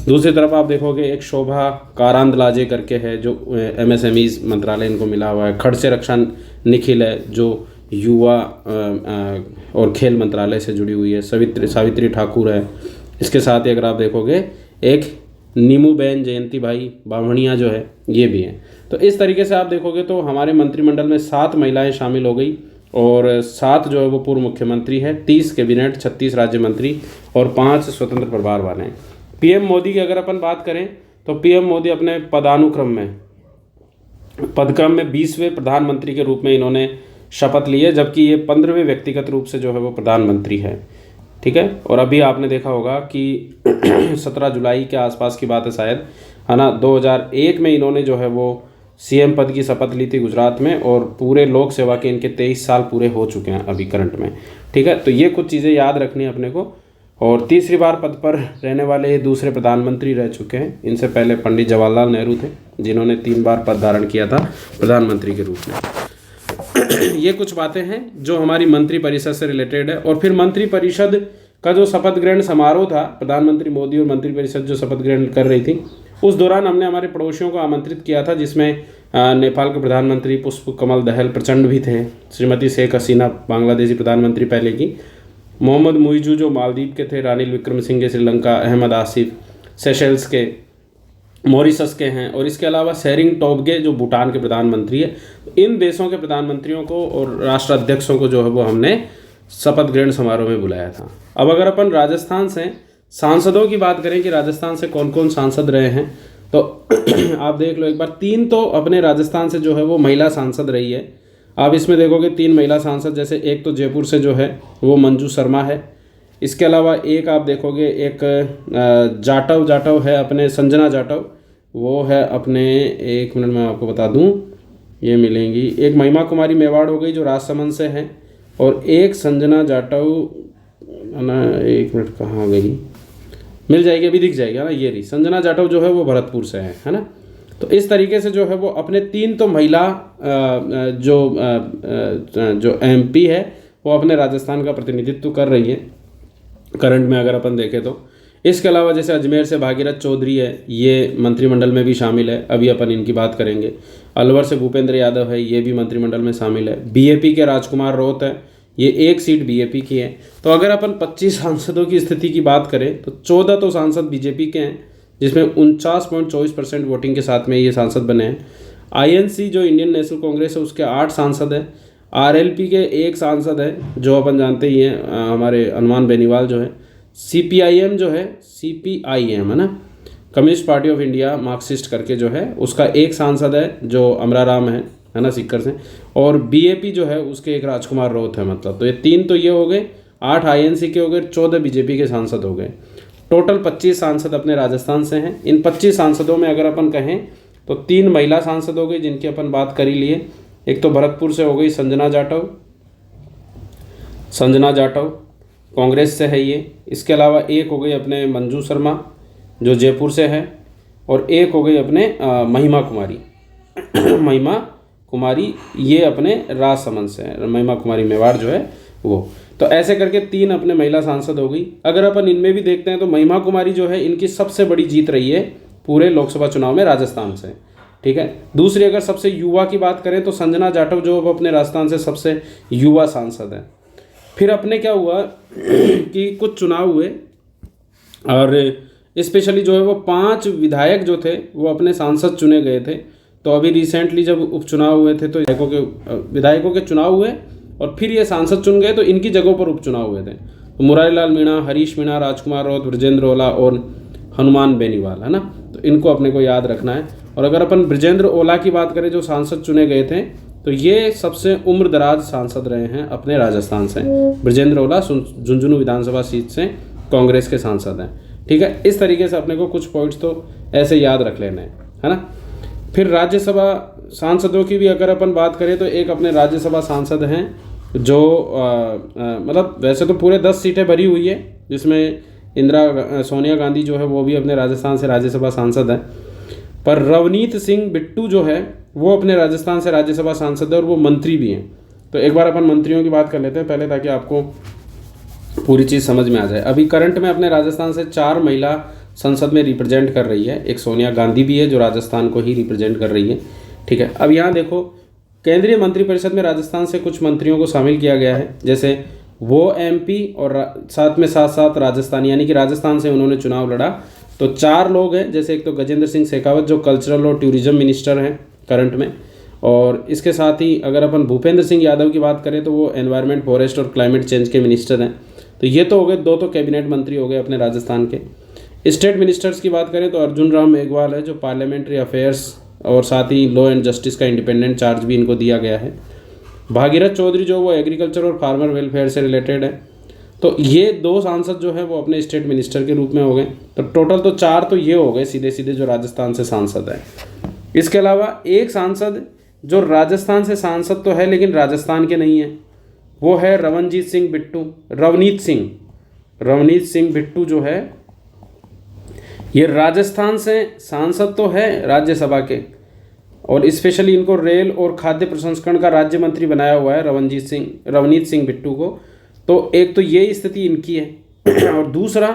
दूसरी तरफ आप देखोगे एक शोभा कारांदलाजे करके है जो MSMEs मंत्रालय इनको मिला हुआ है। खड़से रक्षा निखिल है जो युवा और खेल मंत्रालय से जुड़ी हुई है। सावित्री ठाकुर है। इसके साथ ही अगर आप देखोगे एक नीमूबेन जयंती भाई बामणिया जो है ये भी है। तो इस तरीके से आप देखोगे तो हमारे मंत्रिमंडल में 7 महिलाएं शामिल हो गई, और 7 जो है वो पूर्व मुख्यमंत्री है, 30 कैबिनेट, 36 राज्य मंत्री और 5 स्वतंत्र प्रभार वाले हैं। पीएम मोदी की अगर अपन बात करें तो पीएम मोदी अपने पदक्रम में 20वें प्रधानमंत्री के रूप में इन्होंने शपथ ली है, जबकि ये 15वें व्यक्तिगत रूप से जो है वो प्रधानमंत्री है, ठीक है। और अभी आपने देखा होगा कि 17 जुलाई के आसपास की बात है शायद, है ना, 2001 में इन्होंने जो है वो CM पद की शपथ ली थी गुजरात में, और पूरे लोक सेवा के इनके 23 साल पूरे हो चुके हैं अभी करंट में, ठीक है। तो ये कुछ चीज़ें याद रखनी है अपने को। और तीसरी बार पद पर रहने वाले दूसरे प्रधानमंत्री रह चुके हैं। इनसे पहले पंडित जवाहरलाल नेहरू थे जिन्होंने 3 बार पद धारण किया था प्रधानमंत्री के रूप में। ये कुछ बातें हैं जो हमारी मंत्रिपरिषद से रिलेटेड है। और फिर मंत्रिपरिषद का जो शपथ ग्रहण समारोह था, प्रधानमंत्री मोदी और मंत्रिपरिषद जो शपथ ग्रहण कर रही थी, उस दौरान हमने हमारे पड़ोसियों को आमंत्रित किया था, जिसमें नेपाल के प्रधानमंत्री पुष्प कमल दहल प्रचंड भी थे, श्रीमती शेख हसीना बांग्लादेशी प्रधानमंत्री पहले की, मोहम्मद मुइजू जो मालदीव के थे, रानिल विक्रमसिंघे श्रीलंका, अहमद आसिफ, सेशेल्स के, मॉरिशस के हैं, और इसके अलावा सेरिंग टोब्गे जो भूटान के प्रधानमंत्री है। इन देशों के प्रधानमंत्रियों को और राष्ट्राध्यक्षों को जो है वो हमने शपथ ग्रहण समारोह में बुलाया था। अब अगर अपन राजस्थान से सांसदों की बात करें कि राजस्थान से कौन कौन सांसद रहे हैं, तो आप देख लो एक बार, 3 तो अपने राजस्थान से जो है वो महिला सांसद रही है। आप इसमें देखोगे 3 महिला सांसद, जैसे एक तो जयपुर से जो है वो मंजू शर्मा है। इसके अलावा एक आप देखोगे एक जाटव है अपने, संजना जाटव, वो है अपने, 1 मिनट में आपको बता दूं, ये मिलेंगी। एक महिमा कुमारी मेवाड़ हो गई जो राजसमंद से है, और एक संजना जाटव ना, 1 मिनट कहाँ गई, मिल जाएगी, अभी दिख जाएगा ना, ये रही संजना जाटव जो है वो भरतपुर से है ना। तो इस तरीके से जो है वो अपने 3 तो महिला जो MP है वो अपने राजस्थान का प्रतिनिधित्व कर रही है करंट में अगर अपन देखें तो। इसके अलावा जैसे अजमेर से भागीरथ चौधरी है, ये मंत्रिमंडल में भी शामिल है, अभी अपन इनकी बात करेंगे। अलवर से भूपेंद्र यादव है, ये भी मंत्रिमंडल में शामिल है। BAP के राजकुमार रोत है, ये 1 सीट BAP की है। तो अगर अपन 25 सांसदों की स्थिति की बात करें तो 14 तो सांसद BJP के हैं, जिसमें 49.24% वोटिंग के साथ में ये सांसद बने हैं। INC जो इंडियन नेशनल कांग्रेस है उसके 8 सांसद हैं। RLP के 1 सांसद है जो अपन जानते ही हैं, हमारे हनुमान बेनीवाल जो है। CPIM जो है, CPIM है ना, communist party of India Marxist करके जो है, उसका 1 सांसद है जो अमराराम है ना, सीकर से। और BAP जो है उसके 1 राजकुमार रोत है। मतलब तो ये 3 तो ये हो गए, 8 INC के हो गए, 14 BJP के सांसद हो गए। टोटल 25 सांसद अपने राजस्थान से हैं। इन 25 सांसदों में अगर अपन कहें तो 3 महिला सांसद हो गई जिनकी अपन बात कर ही लिए। एक तो भरतपुर से हो गई संजना जाटव, कांग्रेस से है ये। इसके अलावा एक हो गई अपने मंजू शर्मा जो जयपुर से है, और एक हो गई अपने महिमा कुमारी ये अपने राजसमंद से है, महिमा कुमारी मेवाड़ जो है वो। तो ऐसे करके 3 अपने महिला सांसद हो गई। अगर अपन इनमें भी देखते हैं तो महिमा कुमारी जो है इनकी सबसे बड़ी जीत रही है पूरे लोकसभा चुनाव में राजस्थान से, ठीक है। दूसरी अगर सबसे युवा की बात करें तो संजना जाटव जो अपने राजस्थान से सबसे युवा सांसद है। फिर अपने क्या हुआ कि कुछ चुनाव हुए और स्पेशली जो है वो 5 विधायक जो थे वो अपने सांसद चुने गए थे। तो अभी रिसेंटली जब उपचुनाव हुए थे तो विधायकों के चुनाव हुए और फिर ये सांसद चुन गए, तो इनकी जगहों पर उपचुनाव हुए थे। तो मुरारी लाल मीणा, हरीश मीणा, राजकुमार राउत, ब्रजेंद्र ओला और हनुमान बेनीवाल, है ना। तो इनको अपने को याद रखना है। और अगर अपन ब्रजेंद्र ओला की बात करें जो सांसद चुने गए थे, तो ये सबसे उम्र दराज सांसद रहे हैं अपने राजस्थान से। ब्रजेंद्र ओला झुंझुनू विधानसभा सीट से कांग्रेस के सांसद हैं, ठीक है। इस तरीके से अपने को कुछ पॉइंट्स तो ऐसे याद रख लेने हैं, है ना। फिर राज्यसभा सांसदों की भी अगर अपन बात करें तो एक अपने राज्यसभा सांसद हैं जो मतलब वैसे तो पूरे 10 सीटें भरी हुई है, जिसमें सोनिया गांधी जो है वो भी अपने राजस्थान से राज्यसभा सांसद है। पर रवनीत सिंह बिट्टू जो है वो अपने राजस्थान से राज्यसभा सांसद है और वो मंत्री भी हैं। तो एक बार अपन मंत्रियों की बात कर लेते हैं पहले, ताकि आपको पूरी चीज़ समझ में आ जाए। अभी करंट में अपने राजस्थान से 4 महिला संसद में रिप्रेजेंट कर रही है। एक सोनिया गांधी भी है जो राजस्थान को ही रिप्रेजेंट कर रही है, ठीक है। अब यहाँ देखो, केंद्रीय मंत्रिपरिषद में राजस्थान से कुछ मंत्रियों को शामिल किया गया है, जैसे वो MP और साथ साथ राजस्थान, यानी कि राजस्थान से उन्होंने चुनाव लड़ा। तो 4 लोग हैं, जैसे एक तो गजेंद्र सिंह शेखावत जो कल्चरल और टूरिज्म मिनिस्टर हैं करंट में, और इसके साथ ही अगर अपन भूपेंद्र सिंह यादव की बात करें तो वो एनवायरनमेंट, फॉरेस्ट और क्लाइमेट चेंज के मिनिस्टर हैं। तो ये तो हो गए 2 तो कैबिनेट मंत्री हो गए अपने राजस्थान के। स्टेट मिनिस्टर्स की बात करें तो अर्जुन राम मेघवाल है जो पार्लियामेंट्री अफेयर्स और साथ ही लॉ एंड जस्टिस का इंडिपेंडेंट चार्ज भी इनको दिया गया है। भागीरथ चौधरी जो वो एग्रीकल्चर और फार्मर वेलफेयर से रिलेटेड है। तो ये 2 सांसद जो है वो अपने स्टेट मिनिस्टर के रूप में हो गए। तो टोटल तो 4 तो ये हो गए सीधे सीधे जो राजस्थान से सांसद है। इसके अलावा एक सांसद जो राजस्थान से सांसद तो है लेकिन राजस्थान के नहीं है, वो है रवनीत सिंह बिट्टू जो है ये राजस्थान से सांसद तो है राज्यसभा के, और स्पेशली इनको रेल और खाद्य प्रसंस्करण का राज्य मंत्री बनाया हुआ है रवनीत सिंह बिट्टू को। तो एक तो ये स्थिति इनकी है और दूसरा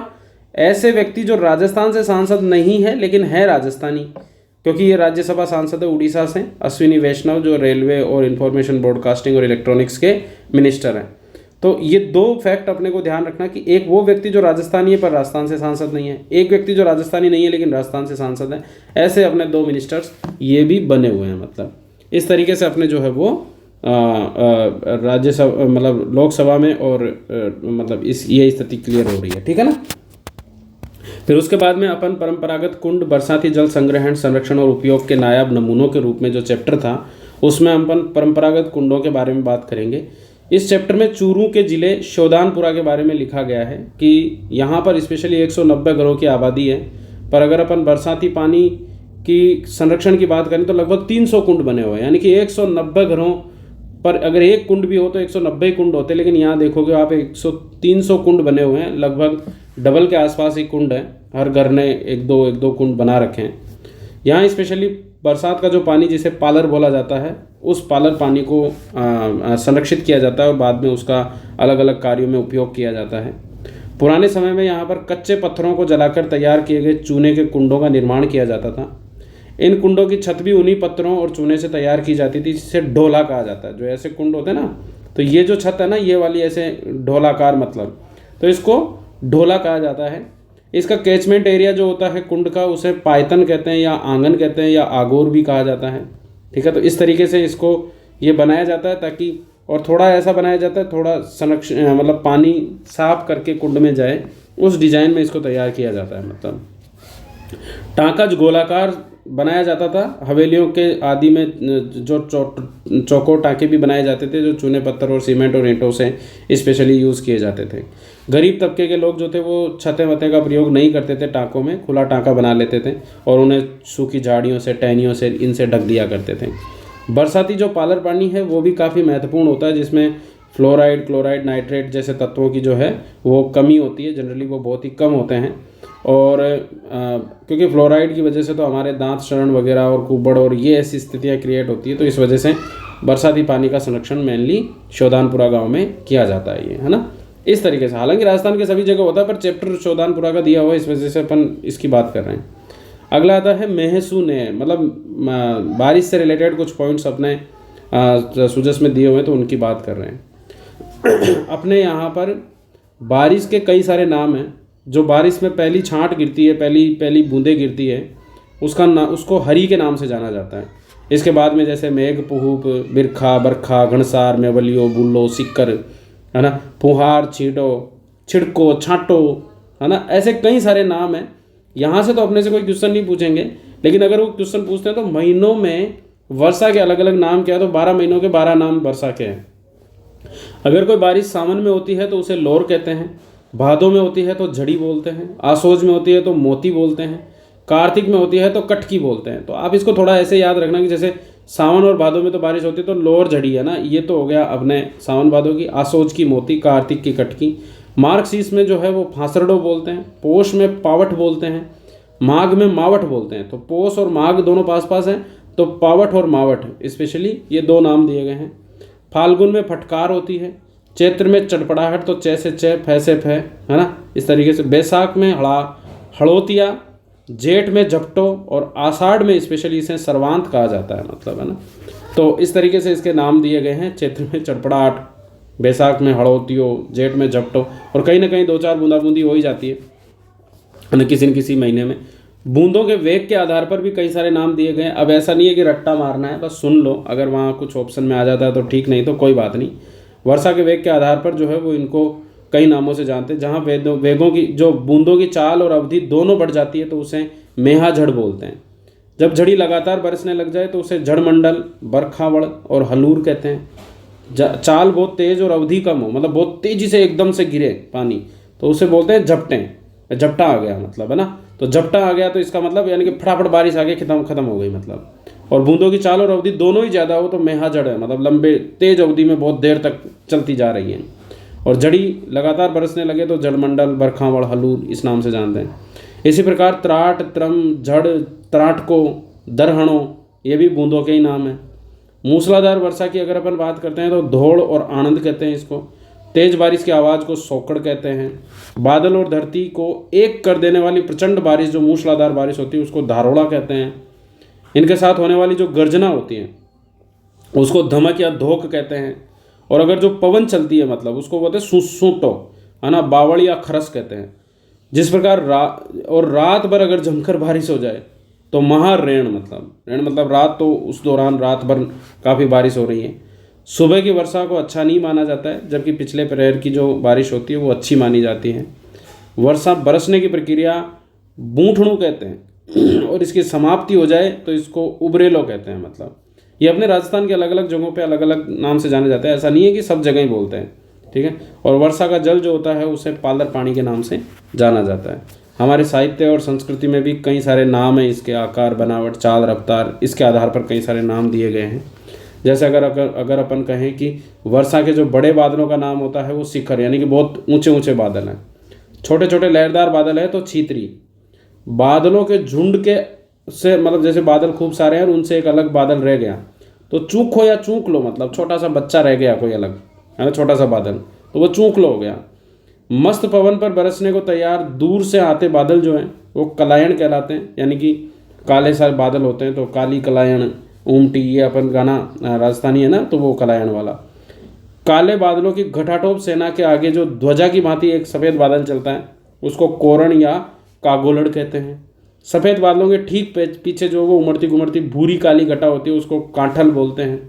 ऐसे व्यक्ति जो राजस्थान से सांसद नहीं है लेकिन है राजस्थानी, क्योंकि ये राज्यसभा सांसद है उड़ीसा से, अश्विनी वैष्णव जो रेलवे और इंफॉर्मेशन ब्रॉडकास्टिंग और इलेक्ट्रॉनिक्स के मिनिस्टर हैं। तो ये दो फैक्ट अपने को ध्यान रखना कि एक वो व्यक्ति जो राजस्थानी है पर राजस्थान से सांसद नहीं है, एक व्यक्ति जो राजस्थानी नहीं है लेकिन राजस्थान से सांसद है। ऐसे अपने 2 मिनिस्टर्स ये भी बने हुए हैं। मतलब इस तरीके से अपने जो है वो राज्यसभा मतलब लोकसभा में और मतलब ये स्थिति क्लियर हो रही है। ठीक है ना। फिर उसके बाद में अपन परंपरागत कुंड, बरसाती जल संग्रहण, संरक्षण और उपयोग के नायाब नमूनों के रूप में जो चैप्टर था उसमें अपन परंपरागत कुंडों के बारे में बात करेंगे। इस चैप्टर में चूरू के जिले शोधानपुरा के बारे में लिखा गया है कि यहाँ पर स्पेशली 190 घरों की आबादी है, पर अगर अपन बरसाती पानी की संरक्षण की बात करें तो लगभग 300 कुंड बने हुए हैं। यानी कि 190 घरों पर अगर एक कुंड भी हो तो 190 कुंड होते, लेकिन यहाँ देखोगे आप 300 कुंड बने हुए हैं। लगभग डबल के आसपास ही कुंड है, हर घर ने एक दो कुंड बना रखे हैं। यहाँ स्पेशली बरसात का जो पानी जिसे पालर बोला जाता है, उस पालर पानी को संरक्षित किया जाता है और बाद में उसका अलग अलग कार्यों में उपयोग किया जाता है। पुराने समय में यहाँ पर कच्चे पत्थरों को जलाकर तैयार किए गए चूने के कुंडों का निर्माण किया जाता था। इन कुंडों की छत भी उन्हीं पत्थरों और चूने से तैयार की जाती थी, जिसे ढोला कहा जाता है। जो ऐसे कुंड होते हैं ना, तो ये जो छत है ना, ये वाली ऐसे ढोलाकार, मतलब तो इसको ढोला कहा जाता है। इसका कैचमेंट एरिया जो होता है कुंड का, उसे पायतन कहते हैं या आंगन कहते हैं या आगोर भी कहा जाता है। ठीक है, तो इस तरीके से इसको ये बनाया जाता है ताकि, और थोड़ा ऐसा बनाया जाता है, थोड़ा संरक्षण मतलब पानी साफ करके कुंड में जाए, उस डिजाइन में इसको तैयार किया जाता है। मतलब टाँका गोलाकार बनाया जाता था। हवेलियों के आदि में जो चौकोर टाँके भी बनाए जाते थे, जो चूने पत्थर और सीमेंट और ईंटों से स्पेशली यूज़ किए जाते थे। गरीब तबके के लोग जो थे वो छतें वतें का प्रयोग नहीं करते थे, टाँकों में खुला टाँका बना लेते थे और उन्हें सूखी झाड़ियों से, टहनियों से, इनसे ढक दिया करते थे। बरसाती जो पालर पानी है वो भी काफ़ी महत्वपूर्ण होता है, जिसमें फ्लोराइड, क्लोराइड, नाइट्रेट जैसे तत्वों की जो है वो कमी होती है। जनरली वो बहुत ही कम होते हैं, और क्योंकि फ्लोराइड की वजह से तो हमारे दांत शरण वगैरह और कुबड़ और ये ऐसी स्थितियाँ क्रिएट होती है, तो इस वजह से बरसाती पानी का संरक्षण मेनली शोधानपुरा गांव में किया जाता है, ये है ना। इस तरीके से, हालांकि राजस्थान के सभी जगह होता है, पर चैप्टर शोधानपुरा का दिया हुआ है, इस वजह से अपन इसकी बात कर रहे हैं। अगला आता है मेहसूने, मतलब बारिश से रिलेटेड कुछ पॉइंट्स अपने सुजस में दिए हुए हैं, तो उनकी बात कर रहे हैं। अपने यहाँ पर बारिश के कई सारे नाम हैं। जो बारिश में पहली छांट गिरती है, पहली बूंदें गिरती है, उसको हरी के नाम से जाना जाता है। इसके बाद में जैसे मेघ, पुहूप, बिरखा, बरखा, घनसार, मेवलियो, बुल्लो, सिक्कर, है ना, फुहार, छींटो, छिड़को, छांटो, है ना, ऐसे कई सारे नाम हैं। यहाँ से तो अपने से कोई क्वेश्चन नहीं पूछेंगे, लेकिन अगर वो क्वेश्चन पूछते हैं तो महीनों में वर्षा के अलग अलग नाम क्या है, तो 12 महीनों के 12 नाम वर्षा के हैं। अगर कोई बारिश सावन में होती है तो उसे लोर कहते हैं, भादों में होती है तो झड़ी बोलते हैं, आसोज में होती है तो मोती बोलते हैं, कार्तिक में होती है तो कटकी बोलते हैं। तो आप इसको थोड़ा ऐसे याद रखना कि जैसे सावन और भादों में तो बारिश होती है तो लोर झड़ी है ना, ये तो हो गया अपने सावन भादों की, आसोज की मोती, कार्तिक की कटकी। मार्गशीर्ष में जो है वो फांसरडो बोलते हैं, पोष में पावट बोलते हैं, माघ में मावट बोलते हैं। तो पोष और माघ दोनों पास पास हैं, तो पावट और मावट स्पेशली ये 2 नाम दिए गए हैं। फाल्गुन में फटकार होती है, चैत्र में चटपटाहट, तो चे से चे, फै से फै, है ना, इस तरीके से। बैसाख में हड़ोतिया, जेठ में झपटो, और आषाढ़ में स्पेशली इसे सर्वांत कहा जाता है, मतलब, है ना। तो इस तरीके से इसके नाम दिए गए हैं। चैत्र में चटपटाहट, बैसाख में हड़ोतियो, जेठ में झपटो, और कहीं ना कहीं 2-4 बूंदाबूंदी हो ही जाती है ना, किसी न किसी महीने में। बूंदों के वेग के आधार पर भी कई सारे नाम दिए गए हैं। अब ऐसा नहीं है कि रट्टा मारना है, बस सुन लो, अगर वहाँ कुछ ऑप्शन में आ जाता है तो ठीक, नहीं तो कोई बात नहीं। वर्षा के वेग के आधार पर जो है वो इनको कई नामों से जानते हैं। जहाँ वेगों की, जो बूंदों की चाल और अवधि दोनों बढ़ जाती है तो उसे मेहा झड़ बोलते हैं। जब झड़ी लगातार बरसने लग जाए तो उसे झड़मंडल, बरखावड़ और हलूर कहते हैं। चाल बहुत तेज और अवधि कम हो, मतलब बहुत तेजी से एकदम से गिरे पानी, तो उसे बोलते हैं झपटें। झपटा आ गया, मतलब, है ना। तो झपटा आ गया तो इसका मतलब यानी कि फटाफट बारिश आ गई, खत्म हो गई, मतलब। और बूंदों की चाल और अवधि दोनों ही ज़्यादा हो तो मेहा झड़ है, मतलब लंबे तेज अवधि में बहुत देर तक चलती जा रही है। और झड़ी लगातार बरसने लगे तो जलमंडल, बरखावड़, हलूर इस नाम से जानते हैं। इसी प्रकार त्राट, त्रम, झड़, त्राटको, दरहणों, ये भी बूंदों के ही नाम हैं। मूसलाधार वर्षा की अगर अपन बात करते हैं तो धोड़ और आनंद कहते हैं इसको। तेज बारिश की आवाज़ को सोकड़ कहते हैं। बादल और धरती को एक कर देने वाली प्रचंड बारिश, जो मूसलाधार बारिश होती है, उसको धारोड़ा कहते हैं। इनके साथ होने वाली जो गर्जना होती है उसको धमक या धोक कहते हैं। और अगर जो पवन चलती है मतलब उसको बोलते हैं सूटो, है ना, बावड़ या खरस कहते हैं। जिस प्रकार और रात भर अगर जमकर बारिश हो जाए तो महाऋण, मतलब ऋण मतलब रात, तो उस दौरान रात भर काफ़ी बारिश हो रही है। सुबह की वर्षा को अच्छा नहीं माना जाता है, जबकि पिछले प्रहर की जो बारिश होती है वो अच्छी मानी जाती है। वर्षा बरसने की प्रक्रिया बूंठणु कहते हैं और इसकी समाप्ति हो जाए तो इसको उबरेलो कहते हैं। मतलब ये अपने राजस्थान के अलग अलग जगहों पे अलग अलग नाम से जाने जाते हैं, ऐसा नहीं है कि सब जगह ही बोलते हैं, ठीक है। और वर्षा का जल जो होता है उसे पालर पानी के नाम से जाना जाता है। हमारे साहित्य और संस्कृति में भी कई सारे नाम हैं इसके, आकार, बनावट, चाल, रफ्तार, इसके आधार पर कई सारे नाम दिए गए हैं। जैसे अगर अपन कहें कि वर्षा के जो बड़े बादलों का नाम होता है वो शिखर, यानी कि बहुत ऊंचे ऊंचे बादल हैं। छोटे छोटे लहरदार बादल है तो छीतरी। बादलों के झुंड के से मतलब जैसे बादल खूब सारे हैं और उनसे एक अलग बादल रह गया तो चूखो या चूक लो, मतलब छोटा सा बच्चा रह गया कोई अलग, है ना, छोटा सा बादल, तो वो चूक लो हो गया। मस्त पवन पर बरसने को तैयार दूर से आते बादल जो हैं वो कलायन कहलाते हैं, यानी कि काले सारे बादल होते हैं तो काली कलायन, उमटी, ये अपन गाना राजस्थानी है ना, तो वो कलायन वाला। काले बादलों की घटाटोप सेना के आगे जो ध्वजा की भांति एक सफ़ेद बादल चलता है उसको कोरण या कागोलड़ कहते हैं। सफ़ेद बादलों के ठीक पीछे जो वो उमड़ती घुमड़ती भूरी काली घटा होती है उसको कांठल बोलते हैं।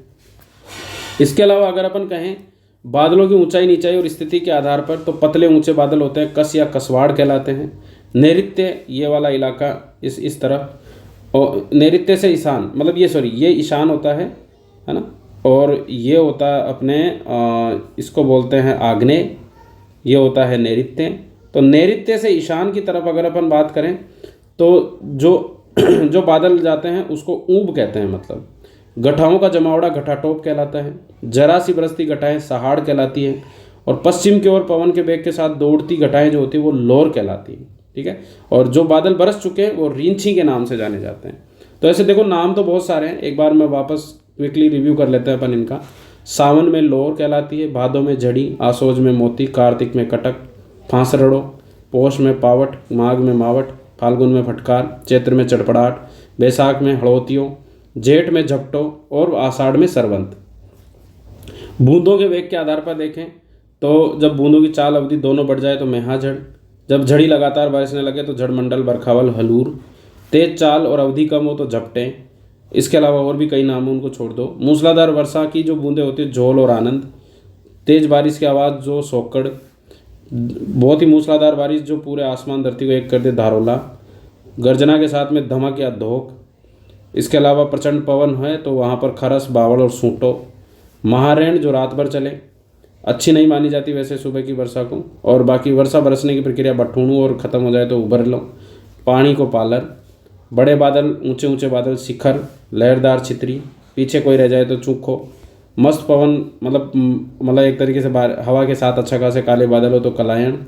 इसके अलावा अगर अपन कहें बादलों की ऊंचाई नीचाई और स्थिति के आधार पर, तो पतले ऊंचे बादल होते हैं, कस या कसवाड़ कहलाते हैं। नैऋत्य, ये वाला इलाका इस तरफ, और नैऋत्य से ईशान, मतलब ये ईशान होता है ना, और ये होता है अपने इसको बोलते हैं आग्नेय, ये होता है नैऋत्य। तो नैऋत्य से ईशान की तरफ अगर अपन बात करें तो जो बादल जाते हैं उसको ऊब कहते हैं। मतलब गठाओं का जमावड़ा घटाटोप कहलाता है। जरा सी बरसती घटाएं सहाड़ कहलाती है, और पश्चिम की ओर पवन के वेग के साथ दौड़ती घटाएं जो होती है वो लोर कहलाती है, ठीक है। और जो बादल बरस चुके हैं वो रींछी के नाम से जाने जाते हैं। तो ऐसे देखो नाम तो बहुत सारे हैं, एक बार मैं वापस क्विकली रिव्यू कर लेते हैं अपन इनका। सावन में लोर कहलाती है, भादों में झड़ी, आसोज में मोती, कार्तिक में कटक, फांसरड़ो, पौष में पावट, माघ में मावट, फाल्गुन में फटकार, चैत्र में चड़पड़ाहट, बैसाख में हड़ौतियों, जेठ में झपटो और आषाढ़ में सरवंत। बूंदों के वेग के आधार पर देखें तो जब बूंदों की चाल अवधि दोनों बढ़ जाए तो मेहाझड़, जब झड़ी लगातार बरसने लगे तो झड़मंडल, बरखावल, हलूर, तेज चाल और अवधि कम हो तो झपटें। इसके अलावा और भी कई नाम उनको छोड़ दो। मूसलाधार वर्षा की जो बूंदें होती है झोल और आनंद, तेज बारिश की आवाज़ जो सोकड़, बहुत ही मूसलाधार बारिश जो पूरे आसमान धरती को एक कर दे धारोला, गर्जना के साथ में धमक या धोक। इसके अलावा प्रचंड पवन है तो वहाँ पर खरस, बावड़ और सूटो। महारैण जो रात भर चले, अच्छी नहीं मानी जाती वैसे सुबह की वर्षा को। और बाकी वर्षा बरसने की प्रक्रिया बठूणु और ख़त्म हो जाए तो उबर लो। पानी को पालर, बड़े बादल, ऊंचे ऊंचे बादल शिखर, लहरदार छितरी, पीछे कोई रह जाए तो चूखो। मस्त पवन मतलब एक तरीके से हवा के साथ अच्छा खासे काले बादल हो तो कलायन,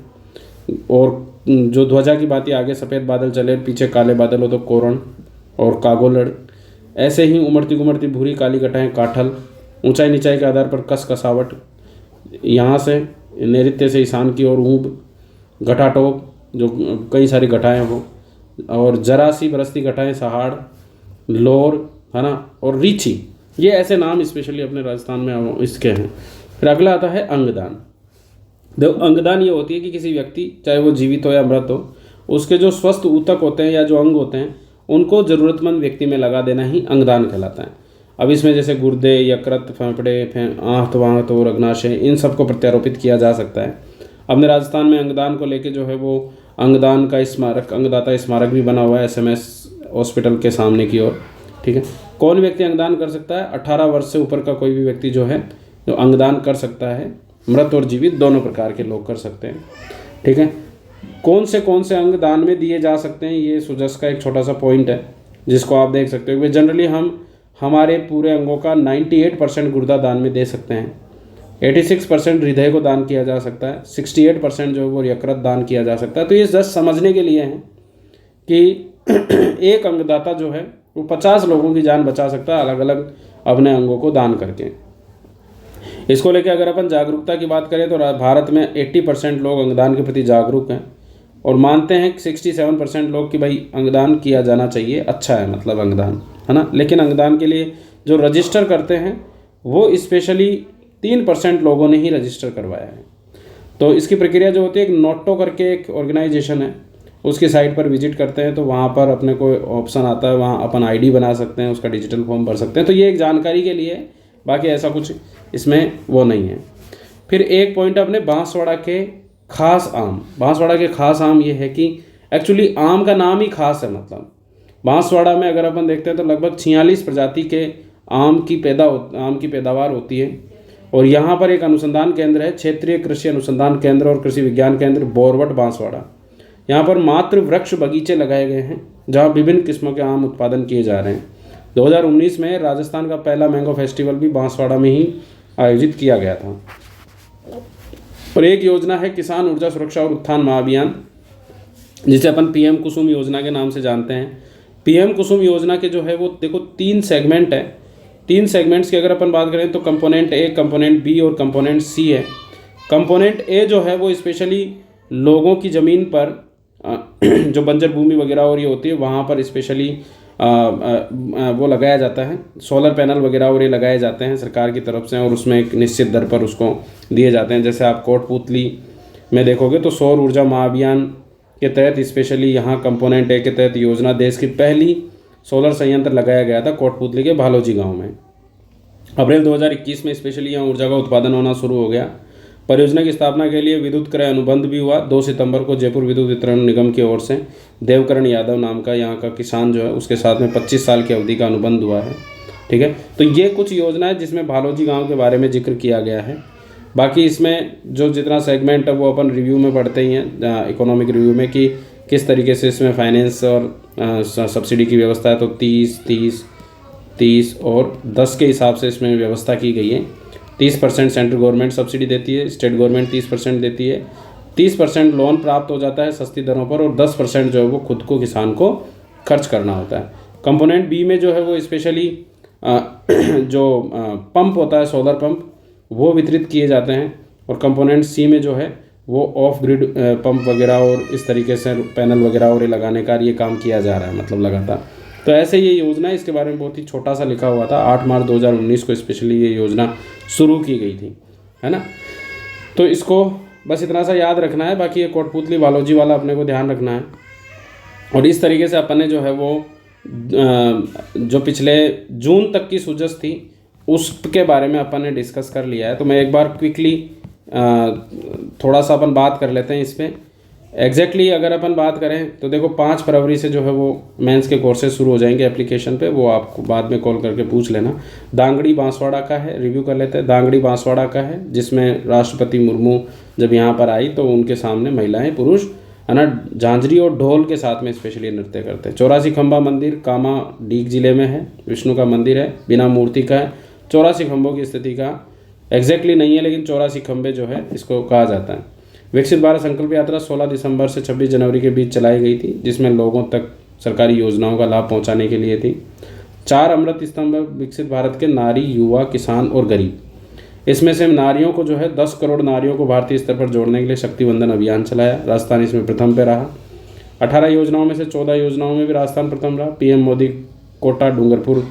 और जो ध्वजा की बात आगे सफ़ेद बादल चले पीछे काले बादल हो तो कोरण और कागोलड़। ऐसे ही उमड़ती घुमड़ती भूरी काली घटाएं काठल, ऊंचाई नीचाई के आधार पर कस कसावट, यहाँ से नैऋत्य से ईशान की ओर ऊब, घटाटोप जो कई सारी घटाएं हो, और जरा सी बरसती घटाएं सहाड़, लोर, है ना, और रीछी। ये ऐसे नाम स्पेशली अपने राजस्थान में इसके हैं। फिर अगला आता है अंगदान। देखो अंगदान ये होती है कि किसी व्यक्ति चाहे वो जीवित हो या मृत हो, उसके जो स्वस्थ ऊतक होते हैं या जो अंग होते हैं उनको ज़रूरतमंद व्यक्ति में लगा देना ही अंगदान कहलाता है। अब इसमें जैसे गुर्दे, यकृत, फेफड़े, आंत वांत और अग्नाशय, इन सबको प्रत्यारोपित किया जा सकता है। अपने राजस्थान में अंगदान को लेके जो है वो अंगदान का स्मारक, अंगदाता स्मारक भी बना हुआ है SMS हॉस्पिटल के सामने की ओर, ठीक है। कौन व्यक्ति अंगदान कर सकता है? 18 वर्ष से ऊपर का कोई भी व्यक्ति जो है जो अंगदान कर सकता है। मृत और जीवित दोनों प्रकार के लोग कर सकते हैं, ठीक है। कौन से अंग दान में दिए जा सकते हैं, ये सुजस का एक छोटा सा पॉइंट है जिसको आप देख सकते हो। जनरली हम हमारे पूरे अंगों का 98% गुर्दा दान में दे सकते हैं, 86% हृदय को दान किया जा सकता है, 68% जो है वो यकृत दान किया जा सकता है। तो ये जस्ट समझने के लिए है कि एक अंगदाता जो है वो 50 लोगों की जान बचा सकता है अलग अलग अपने अंगों को दान करके। इसको लेकर अगर अपन जागरूकता की बात करें तो भारत में 80% लोग अंगदान के प्रति जागरूक हैं और मानते हैं 67% लोग कि भाई अंगदान किया जाना चाहिए, अच्छा है मतलब अंगदान, है ना। लेकिन अंगदान के लिए जो रजिस्टर करते हैं वो स्पेशली 3% लोगों ने ही रजिस्टर करवाया है। तो इसकी प्रक्रिया जो होती है, एक नोटो करके एक ऑर्गेनाइजेशन है, उसकी साइट पर विजिट करते हैं तो वहाँ पर अपने को ऑप्शन आता है, वहाँ अपन आईडी बना सकते हैं, उसका डिजिटल फॉर्म भर सकते हैं। तो ये एक जानकारी के लिए है, बाकी ऐसा कुछ इसमें वो नहीं है। फिर एक पॉइंट अपने बांसवाड़ा के खास आम। बांसवाड़ा के खास आम ये है कि एक्चुअली आम का नाम ही खास है। मतलब बांसवाड़ा में अगर अपन देखते हैं तो लगभग 46 प्रजाति के आम की पैदावार होती है। और यहाँ पर एक अनुसंधान केंद्र है, क्षेत्रीय कृषि अनुसंधान केंद्र और कृषि विज्ञान केंद्र बोरवट बांसवाड़ा। यहाँ पर मात्र वृक्ष बगीचे लगाए गए हैं जहाँ विभिन्न किस्मों के आम उत्पादन किए जा रहे हैं। 2019 में राजस्थान का पहला मैंगो फेस्टिवल भी बांसवाड़ा में ही आयोजित किया गया था। और एक योजना है किसान ऊर्जा सुरक्षा और उत्थान महाअभियान, जिसे अपन पीएम कुसुम योजना के नाम से जानते हैं। पीएम कुसुम योजना के जो है वो देखो 3 सेगमेंट है। 3 सेगमेंट्स की अगर अपन बात करें तो कंपोनेंट ए, कंपोनेंट बी और कंपोनेंट सी है। कंपोनेंट ए जो है वो स्पेशली लोगों की ज़मीन पर जो बंजर भूमि वगैरह और ये होती है वहाँ पर स्पेशली वो लगाया जाता है, सोलर पैनल वगैरह और ये लगाए जाते हैं सरकार की तरफ से, और उसमें एक निश्चित दर पर उसको दिए जाते हैं। जैसे आप कोटपूतली में देखोगे तो सौर ऊर्जा महाअभियान के तहत स्पेशली यहाँ कंपोनेंट ए के तहत योजना देश की पहली सोलर संयंत्र लगाया गया था कोटपूतली के भालोजी गाँव में। अप्रैल 2021 में स्पेशली यहाँ ऊर्जा का उत्पादन होना शुरू हो गया। परियोजना की स्थापना के लिए विद्युत क्रय अनुबंध भी हुआ। 2 सितंबर को जयपुर विद्युत वितरण निगम की ओर से देवकरण यादव नाम का यहाँ का किसान जो है उसके साथ में 25 साल की अवधि का अनुबंध हुआ है। ठीक है, तो ये कुछ योजना है जिसमें भालोजी गांव के बारे में जिक्र किया गया है। बाकी इसमें जो जितना सेगमेंट है वो अपन रिव्यू में पढ़ते ही हैं, इकोनॉमिक रिव्यू में, कि किस तरीके से इसमें फाइनेंस और सब्सिडी की व्यवस्था है। तो 30 और 10 के हिसाब से इसमें व्यवस्था की गई है। 30% सेंट्रल गवर्नमेंट सब्सिडी देती है, स्टेट गवर्नमेंट 30% देती है। 30% लोन प्राप्त हो जाता है सस्ती दरों पर, और 10% जो है वो खुद को किसान को खर्च करना होता है। कंपोनेंट बी में जो है वो स्पेशली जो पंप होता है, सोलर पंप, वो वितरित किए जाते हैं। और कंपोनेंट सी में जो है वो ऑफ ग्रिड पंप वगैरह और इस तरीके से पैनल वगैरह और लगाने का ये काम किया जा रहा है, मतलब लगातार। तो ऐसे ये योजना है, इसके बारे में बहुत ही छोटा सा लिखा हुआ था। 8 मार्च 2019 को स्पेशली ये योजना शुरू की गई थी, है ना। तो इसको बस इतना सा याद रखना है। बाकी ये कोटपूतली भालोजी वाला अपने को ध्यान रखना है। और इस तरीके से अपन ने जो है वो जो पिछले जून तक की सुजस थी उसके बारे में अपन ने डिस्कस कर लिया है। तो मैं एक बार क्विकली थोड़ा सा अपन बात कर लेते हैं इस पर। एग्जैक्टली अगर अपन बात करें तो देखो 5 फरवरी से जो है वो मेंस के कोर्सेज शुरू हो जाएंगे एप्लीकेशन पे, वो आपको बाद में कॉल करके पूछ लेना। दांगड़ी बांसवाड़ा का है, रिव्यू कर लेते हैं। दांगड़ी बांसवाड़ा का है जिसमें राष्ट्रपति मुर्मू जब यहाँ पर आई तो उनके सामने महिलाएं पुरुष है ना झांझरी और ढोल के साथ में स्पेशली नृत्य करते हैं। 84 खंबा मंदिर कामा डीग जिले में है, विष्णु का मंदिर है, बिना मूर्ति का है। 84 खंभों की स्थिति का एग्जैक्टली नहीं है, लेकिन 84 खंभे जो है इसको कहा जाता है। विकसित भारत संकल्प यात्रा 16 दिसंबर से 26 जनवरी के बीच चलाई गई थी, जिसमें लोगों तक सरकारी योजनाओं का लाभ पहुंचाने के लिए थी। 4 अमृत स्तंभ विकसित भारत के नारी, युवा, किसान और गरीब। इसमें से नारियों को जो है 10 करोड़ नारियों को भारतीय स्तर पर जोड़ने के लिए शक्ति वंदन अभियान चलाया। राजस्थान इसमें प्रथम पे रहा। 18 योजनाओं में से 14 योजनाओं में भी राजस्थान प्रथम रहा। पीएम मोदी कोटा डूंगरपुर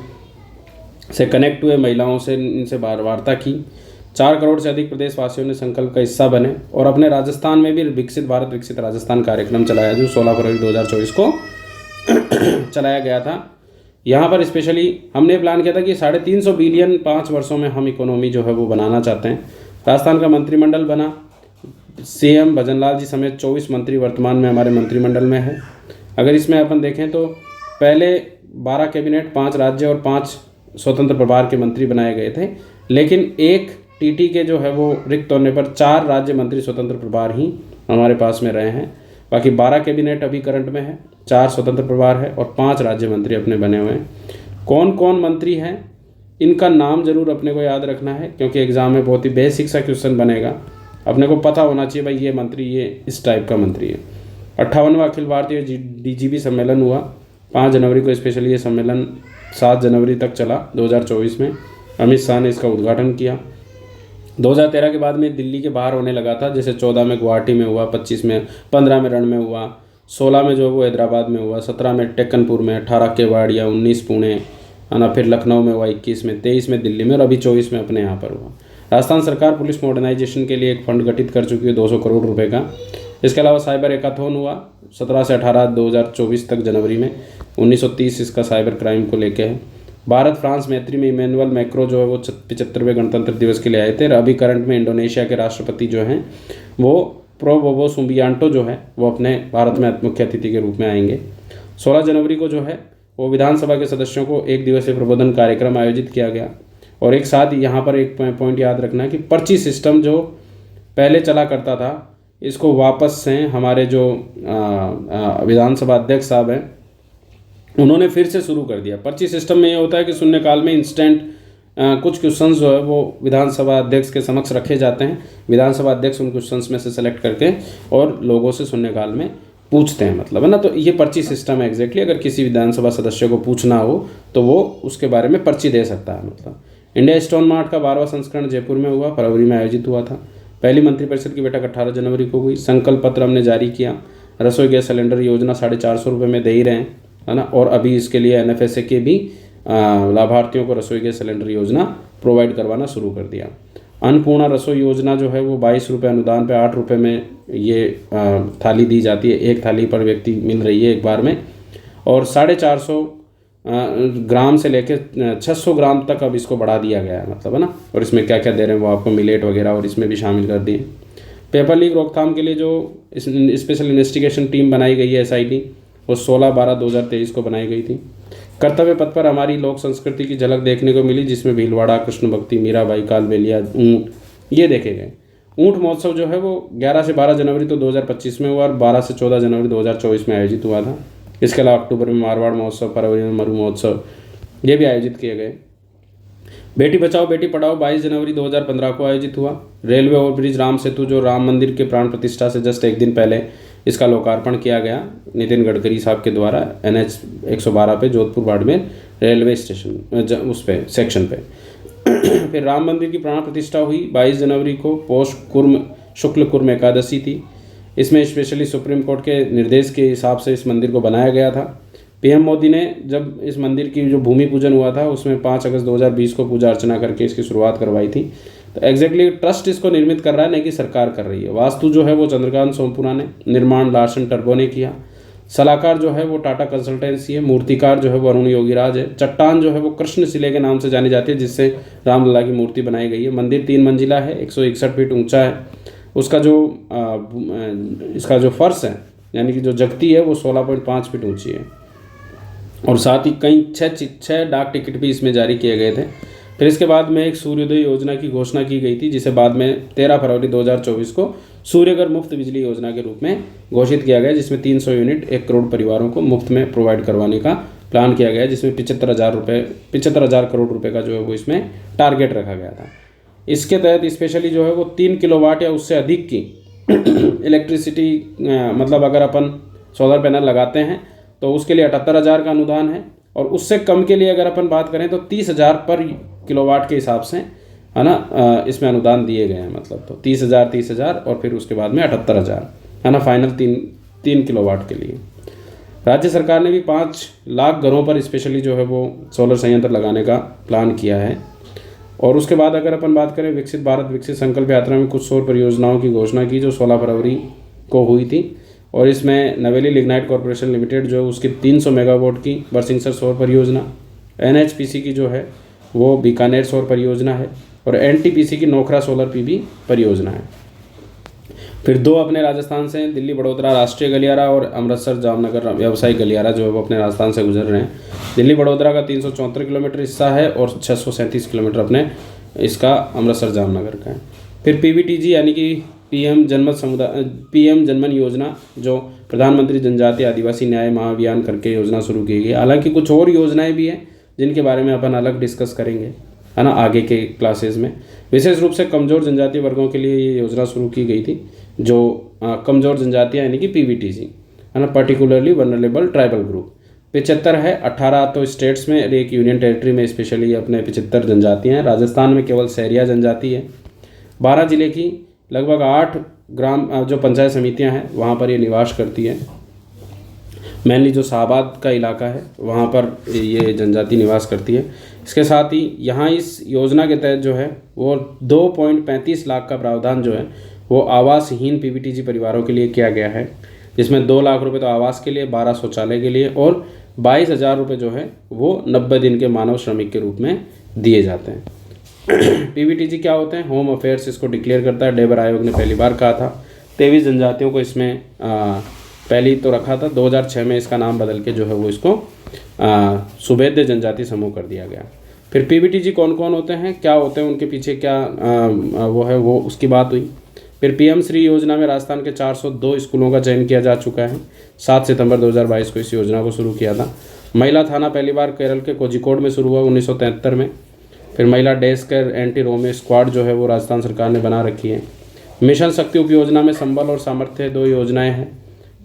से कनेक्ट हुए, महिलाओं से इनसे वार्ता की। 4 करोड़ से अधिक प्रदेशवासियों ने संकल्प का हिस्सा बने और अपने राजस्थान में भी विकसित भारत विकसित राजस्थान कार्यक्रम चलाया, जो 16 फरवरी 2024 को चलाया गया था। यहाँ पर स्पेशली हमने प्लान किया था कि 350 बिलियन 5 वर्षों में हम इकोनॉमी जो है वो बनाना चाहते हैं। राजस्थान का मंत्रिमंडल बना। सीएम भजनलाल जी समेत 24 मंत्री वर्तमान में हमारे मंत्रिमंडल में है। अगर इसमें अपन देखें तो पहले 12 कैबिनेट, 5 राज्य और 5 स्वतंत्र प्रभार के मंत्री बनाए गए थे, लेकिन एक टीटी के जो है वो रिक्त होने पर 4 राज्य मंत्री स्वतंत्र प्रभार ही हमारे पास में रहे हैं। बाकी 12 कैबिनेट अभी करंट में है, 4 स्वतंत्र प्रभार है और 5 राज्य मंत्री अपने बने हुए हैं। कौन कौन मंत्री हैं इनका नाम जरूर अपने को याद रखना है, क्योंकि एग्जाम में बहुत ही बेसिक सा क्वेश्चन बनेगा। अपने को पता होना चाहिए भाई ये मंत्री ये इस टाइप का मंत्री है। 58वां अखिल भारतीय डीजीपी सम्मेलन हुआ 5 जनवरी को। स्पेशली ये सम्मेलन 7 जनवरी तक चला 2024 में। अमित शाह ने इसका उद्घाटन किया। 2013 के बाद में दिल्ली के बाहर होने लगा था, जैसे 14 में गुवाहाटी में हुआ, 15 में रण में हुआ, 16 में जो वो हैदराबाद में हुआ, 17 में टेक्कनपुर में, 18 केवाड़िया, 19 पुणे, है ना। फिर लखनऊ में हुआ 21 में, 23 में दिल्ली में, और अभी 24 में अपने यहाँ पर हुआ। राजस्थान सरकार पुलिस मॉडर्नाइजेशन के लिए एक फंड गठित कर चुकी है 200 करोड़ रुपए का। इसके अलावा साइबर हैकाथॉन हुआ 17 से 18 2024 तक जनवरी में। 1930 इसका साइबर क्राइम को लेके है। भारत फ्रांस मैत्री में इमैनुअल मैक्रो जो है वो 75वें गणतंत्र दिवस के लिए आए थे। और अभी करंट में इंडोनेशिया के राष्ट्रपति जो हैं वो प्रोबोवो सुबियांटो जो है वो अपने भारत में मुख्य अतिथि के रूप में आएंगे। 16 जनवरी को जो है वो विधानसभा के सदस्यों को एक दिवसीय प्रबोधन कार्यक्रम आयोजित किया गया। और एक साथ यहाँ पर एक पॉइंट याद रखना है कि पर्ची सिस्टम जो पहले चला करता था इसको वापस से हमारे जो विधानसभा अध्यक्ष साहब हैं उन्होंने फिर से शुरू कर दिया। पर्ची सिस्टम में ये होता है कि शून्यकाल में इंस्टेंट कुछ क्वेश्चंस जो है वो विधानसभा अध्यक्ष के समक्ष रखे जाते हैं। विधानसभा अध्यक्ष उन क्वेश्चंस में से सेलेक्ट करके और लोगों से शून्यकाल में पूछते हैं, मतलब है ना। तो ये पर्ची सिस्टम है एग्जैक्टली। अगर किसी विधानसभा सदस्य को पूछना हो तो वो उसके बारे में पर्ची दे सकता है। मतलब इंडिया स्टोन मार्ट का 12वां संस्करण जयपुर में हुआ, फरवरी में आयोजित हुआ था। पहली मंत्रिपरिषद की बैठक 18 जनवरी को हुई। संकल्प पत्र हमने जारी किया। रसोई गैस सिलेंडर योजना 450 रुपये में दे ही रहे हैं, है ना। और अभी इसके लिए NFSA के भी लाभार्थियों को रसोई गैस सिलेंडर योजना प्रोवाइड करवाना शुरू कर दिया। अन्नपूर्णा रसोई योजना जो है वो 22 रुपये अनुदान पे 8 रुपये में ये थाली दी जाती है। एक थाली पर व्यक्ति मिल रही है एक बार में। और 450 ग्राम से लेके 600 ग्राम तक अब इसको बढ़ा दिया गया है, मतलब है ना। और इसमें क्या क्या दे रहे हैं वो आपको मिलेट वगैरह और इसमें भी शामिल कर दिए। पेपर लीक रोकथाम के लिए जो स्पेशल इन्वेस्टिगेशन टीम बनाई गई है SIT वो 16/12/2023 को बनाई गई थी। कर्तव्य पथ पर हमारी लोक संस्कृति की झलक देखने को मिली, जिसमें भीलवाड़ा, कृष्ण भक्ति, मीराबाई, कालबेलिया, ऊँट ये देखे गए। ऊँट महोत्सव जो है वो 11 से 12 जनवरी तो 2025 में हुआ और 12 से 14 जनवरी 2024 में आयोजित हुआ था। इसके अलावा अक्टूबर में मारवाड़ महोत्सव, फरवरी में मरु महोत्सव ये भी आयोजित किए गए। बेटी बचाओ बेटी पढ़ाओ 22 जनवरी 2015 को आयोजित हुआ। रेलवे ओवरब्रिज राम सेतु जो राम मंदिर के प्राण प्रतिष्ठा से जस्ट एक दिन पहले इसका लोकार्पण किया गया नितिन गडकरी साहब के द्वारा NH 112 पे जोधपुर बाड़मेर रेलवे स्टेशन उस पे सेक्शन पे। फिर राम मंदिर की प्राण प्रतिष्ठा हुई 22 जनवरी को। पौष कुर्म शुक्ल कुर्म एकादशी थी। इसमें स्पेशली सुप्रीम कोर्ट के निर्देश के हिसाब से इस मंदिर को बनाया गया था। PM मोदी ने जब इस मंदिर की जो भूमि पूजन हुआ था उसमें 5 अगस्त 2020 को पूजा अर्चना करके इसकी शुरुआत करवाई थी। तो एग्जैक्टली ट्रस्ट इसको निर्मित कर रहा है, नहीं कि सरकार कर रही है। वास्तु जो है वो चंद्रकांत सोमपुरा ने, निर्माण लार्सन टर्बो ने किया। सलाहकार जो है वो टाटा कंसल्टेंसी है। मूर्तिकार जो है वो अरुण योगीराज है। चट्टान जो है वो कृष्ण शिले के नाम से जानी जाती है, जिससे रामलला की मूर्ति बनाई गई है। मंदिर 3 मंजिला है, 161 फीट ऊंचा है। उसका जो इसका जो फर्श है यानी कि जो जगती है वो 16.5 फीट ऊंची है। और साथ ही कई 6 डाक टिकट भी इसमें जारी किए गए थे। फिर इसके बाद में एक सूर्योदय योजना की घोषणा की गई थी, जिसे बाद में 13 फरवरी 2024 को सूर्यघर मुफ्त बिजली योजना के रूप में घोषित किया गया, जिसमें 300 यूनिट 1 करोड़ परिवारों को मुफ्त में प्रोवाइड करवाने का प्लान किया गया, जिसमें 75,000 करोड़ रुपये का जो है वो इसमें टारगेट रखा गया था। इसके तहत स्पेशली जो है वो 3 किलोवाट या उससे अधिक की इलेक्ट्रिसिटी मतलब अगर अपन सोलर पैनल लगाते हैं तो उसके लिए 78,000 का अनुदान है। और उससे कम के लिए अगर अपन बात करें तो 30,000 पर किलोवाट के हिसाब से, है ना, इसमें अनुदान दिए गए हैं। मतलब तो 30,000 और फिर उसके बाद में 78,000, है ना, फाइनल 3 किलोवाट के लिए। राज्य सरकार ने भी 5 लाख घरों पर स्पेशली जो है वो सोलर संयंत्र लगाने का प्लान किया है। और उसके बाद अगर अपन बात करें विकसित भारत विकसित संकल्प यात्रा में कुछ सौर परियोजनाओं की घोषणा की जो 16 फरवरी को हुई थी। और इसमें नवेली लिग्नाइट कॉरपोरेशन लिमिटेड जो उसकी 300 मेगावाट की बरसिंगसर सौर परियोजना, NHPC की जो है वो बीकानेर सौर परियोजना है, और NTPC की नोखरा सोलर PV परियोजना है। फिर 2 अपने राजस्थान से दिल्ली बड़ौदा राष्ट्रीय गलियारा और अमृतसर जामनगर व्यावसायिक गलियारा जो है वो अपने राजस्थान से गुजर रहे हैं। दिल्ली बड़ौदा का 374 किलोमीटर हिस्सा है और 637 किलोमीटर अपने इसका अमृतसर जामनगर का है। फिर PVTG यानी कि PM जनमन योजना जो प्रधानमंत्री जनजातीय आदिवासी न्याय महाअभियान करके योजना शुरू की गई। हालांकि कुछ और योजनाएं भी हैं जिनके बारे में अपन अलग डिस्कस करेंगे, है ना, आगे के क्लासेस में। विशेष रूप से कमज़ोर जनजातीय वर्गों के लिए ये योजना शुरू की गई थी, जो कमज़ोर जनजातियाँ यानी कि PVTG, है ना, पर्टिकुलरली वनरेबल ट्राइबल ग्रुप। 75 है, 18 तो स्टेट्स में और एक यूनियन टेरिटरी में स्पेशली अपने 75 जनजातियाँ हैं। राजस्थान में केवल सहरिया जनजाति है। 12 जिले की लगभग 8 ग्राम जो पंचायत समितियां हैं वहाँ पर ये निवास करती है। मेनली जो शाहबाद का इलाका है वहाँ पर ये जनजाति निवास करती है। इसके साथ ही यहाँ इस योजना के तहत जो है वो 2.35 लाख का प्रावधान जो है वो आवासहीन पीबीटीजी परिवारों के लिए किया गया है, जिसमें 2 लाख रुपए तो आवास के लिए, 12 शौचालय के लिए और 22,000 रुपये जो है वो 90 दिन के मानव श्रमिक के रूप में दिए जाते हैं। पीबीटीजी क्या होते हैं? होम अफेयर्स इसको डिक्लेयर करता है। लेबर आयोग ने पहली बार कहा था। 23 जनजातियों को इसमें पहली तो रखा था, 2006 में इसका नाम बदल के जो है वो इसको सुभेद्य जनजाति समूह कर दिया गया। फिर पीबीटीजी कौन कौन होते हैं, क्या होते हैं, उनके पीछे क्या वो है, वो उसकी बात हुई। फिर पीएम श्री योजना में राजस्थान के 402 स्कूलों का चयन किया जा चुका है। 7 सितंबर 2022 को इस योजना को शुरू किया था। महिला थाना पहली बार केरल के कोझिकोड में शुरू हुआ 1973 में। फिर महिला डेस्क एंटी रोमे स्क्वाड जो है वो राजस्थान सरकार ने बना रखी है। मिशन शक्ति उपयोजना में संबल और सामर्थ्य 2 योजनाएं हैं।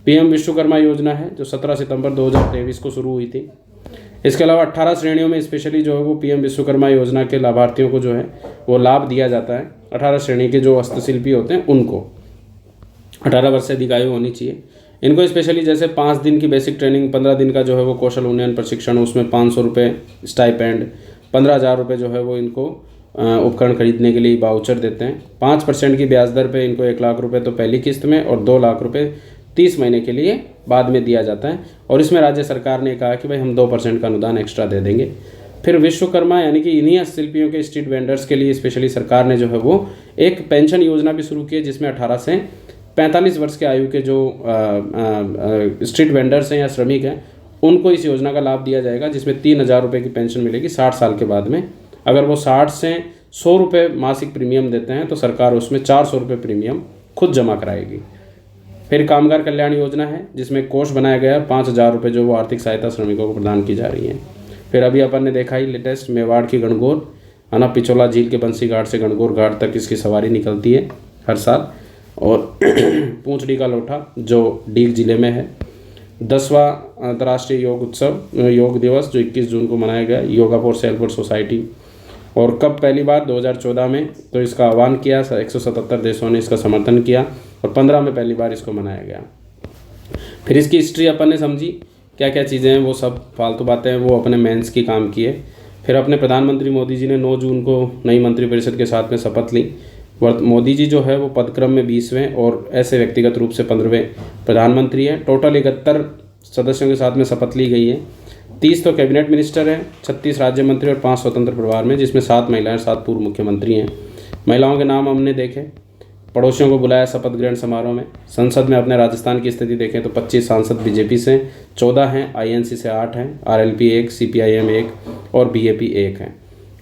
पीएम विश्वकर्मा योजना है जो 17 सितंबर 2023 को शुरू हुई थी। इसके अलावा 18 श्रेणियों में स्पेशली जो है वो पीएम विश्वकर्मा योजना के लाभार्थियों को जो है वो लाभ दिया जाता है। 18 श्रेणी के जो हस्तशिल्पी होते हैं उनको 18 वर्ष से अधिक आयु होनी चाहिए। इनको स्पेशली जैसे 5 दिन की बेसिक ट्रेनिंग, 15 दिन का जो है वो कौशल उन्नयन प्रशिक्षण, उसमें 500 रुपये स्टाइपेंड, 15,000 रुपये जो है वो इनको उपकरण खरीदने के लिए वाउचर देते हैं। 5% की ब्याज दर पे इनको 1 लाख रुपये तो पहली किस्त में और 2 लाख रुपये 30 महीने के लिए बाद में दिया जाता है। और इसमें राज्य सरकार ने कहा कि भाई हम 2% का अनुदान एक्स्ट्रा दे देंगे। फिर विश्वकर्मा यानी कि इन्हीं हस्तशिल्पियों के स्ट्रीट वेंडर्स के लिए स्पेशली सरकार ने जो है वो एक पेंशन योजना भी शुरू की है, जिसमें 18 से 45 वर्ष के आयु के जो स्ट्रीट वेंडर्स हैं या श्रमिक हैं उनको इस योजना का लाभ दिया जाएगा, जिसमें 3,000 रुपये की पेंशन मिलेगी 60 साल के बाद में। अगर वो 60 से 100 रुपये मासिक प्रीमियम देते हैं तो सरकार उसमें 400 रुपये प्रीमियम खुद जमा कराएगी। फिर कामगार कल्याण योजना है जिसमें कोष बनाया गया है 5,000 रुपये जो वो आर्थिक सहायता श्रमिकों को प्रदान की जा रही है। फिर अभी अपन ने देखा ही लेटेस्ट मेवाड़ की गणगौर है ना, पिछोला झील के बंसी घाट से गणगौर घाट तक इसकी सवारी निकलती है हर साल। और पूंछड़ी का लोठा जो डीग जिले में है। 10वां अंतर्राष्ट्रीय योग दिवस जो 21 जून को मनाया गया, योगा फॉर सेल्फ और सोसाइटी। और कब पहली बार 2014 में तो इसका आह्वान किया, 177 देशों ने इसका समर्थन किया और 15 में पहली बार इसको मनाया गया। फिर इसकी हिस्ट्री अपन ने समझी, क्या क्या चीज़ें हैं, वो सब फालतू बातें हैं वो अपने मेंस की काम किए। फिर अपने प्रधानमंत्री मोदी जी ने 9 जून को नई मंत्रिपरिषद के साथ में शपथ ली। मोदी जी जो है वो पदक्रम में 20वें और ऐसे व्यक्तिगत रूप से 15वें प्रधानमंत्री हैं। टोटल 71 सदस्यों के साथ में शपथ ली गई है। 30 तो कैबिनेट मिनिस्टर हैं, 36 राज्य मंत्री और 5 स्वतंत्र प्रभार में, जिसमें 7 महिलाएं, 7 पूर्व मुख्यमंत्री हैं। महिलाओं के नाम हमने देखे। पड़ोसियों को बुलाया शपथ ग्रहण समारोह में। संसद में अपने राजस्थान की स्थिति देखें तो 25 सांसद बीजेपी से, 14 हैं आईएनसी से, 8 हैं, आरएलपी 1, सीपीआईएम 1 और बीएपी 1 हैं।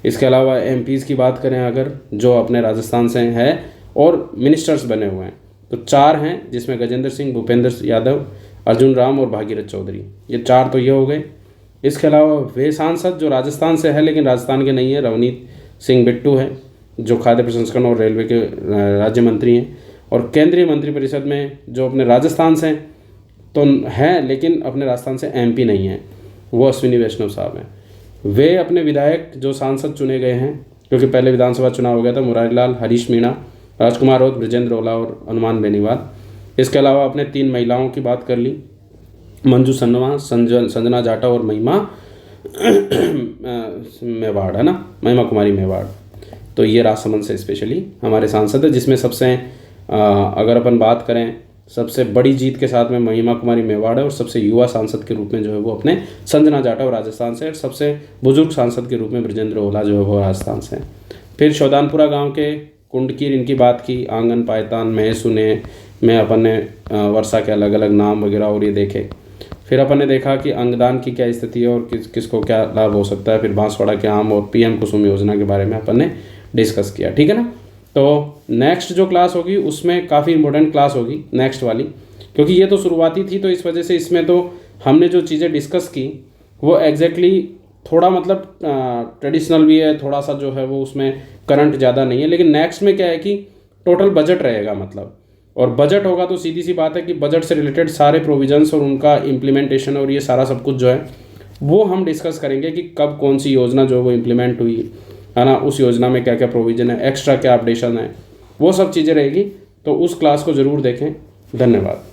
इसके अलावा एमपीज़ की बात करें अगर, जो अपने राजस्थान से हैं और मिनिस्टर्स बने हुए हैं तो 4 हैं, जिसमें गजेंद्र सिंह, भूपेंद्र यादव, अर्जुन राम और भागीरथ चौधरी। ये 4 तो ये हो गए। इसके अलावा वे सांसद जो राजस्थान से है लेकिन राजस्थान के नहीं है, रवनीत सिंह बिट्टू है जो खाद्य प्रसंस्करण और रेलवे के राज्य मंत्री हैं। और केंद्रीय मंत्रिपरिषद में जो अपने राजस्थान से तो हैं लेकिन अपने राजस्थान से एमपी नहीं हैं, वो अश्विनी वैष्णव साहब हैं। वे अपने विधायक जो सांसद चुने गए हैं, क्योंकि पहले विधानसभा चुनाव हो गया था, मुरारी लाल, हरीश मीणा, राजकुमार राउत, ब्रजेंद्र ओला और हनुमान बेनीवाल। इसके अलावा अपने 3 महिलाओं की बात कर ली, मंजू सन्नवा, संजना जाटा और महिमा मेवाड़ है ना, महिमा कुमारी मेवाड़। तो ये राजसमंद से स्पेशली हमारे सांसद है, जिसमें सबसे अगर अपन बात करें सबसे बड़ी जीत के साथ में महिमा कुमारी मेवाड़ है और सबसे युवा सांसद के रूप में जो है वो अपने संजना जाटव राजस्थान से, और सबसे बुजुर्ग सांसद के रूप में ब्रजेंद्र ओला जो है वो राजस्थान से। फिर शौदानपुरा गांव के कुंडकीर इनकी बात की, आंगन, पायतान, महसुने में अपन ने वर्षा के अलग अलग नाम वगैरह और ये देखे। फिर अपन ने देखा कि अंगदान की क्या स्थिति है और किसको क्या लाभ हो सकता है। फिर बांसवाड़ा के आम और पीएम कुसुम योजना के बारे में अपन ने डिस्कस किया, ठीक है ना। तो नेक्स्ट जो क्लास होगी उसमें काफ़ी इंपॉर्टेंट क्लास होगी नेक्स्ट वाली, क्योंकि ये तो शुरुआती थी तो इस वजह से इसमें तो हमने जो चीज़ें डिस्कस की वो एग्जैक्टली थोड़ा मतलब ट्रेडिशनल भी है, थोड़ा सा जो है वो उसमें करंट ज़्यादा नहीं है। लेकिन नेक्स्ट में क्या है कि टोटल बजट रहेगा मतलब, और बजट होगा तो सीधी सी बात है कि बजट से रिलेटेड सारे प्रोविजंस और उनका इम्प्लीमेंटेशन और ये सारा सब कुछ जो है वो हम डिस्कस करेंगे कि कब कौन सी योजना जो है वो इम्प्लीमेंट हुई है ना, उस योजना में क्या क्या प्रोविज़न है, एक्स्ट्रा क्या अपडेशन है, वो सब चीज़ें रहेगी। तो उस क्लास को ज़रूर देखें। धन्यवाद।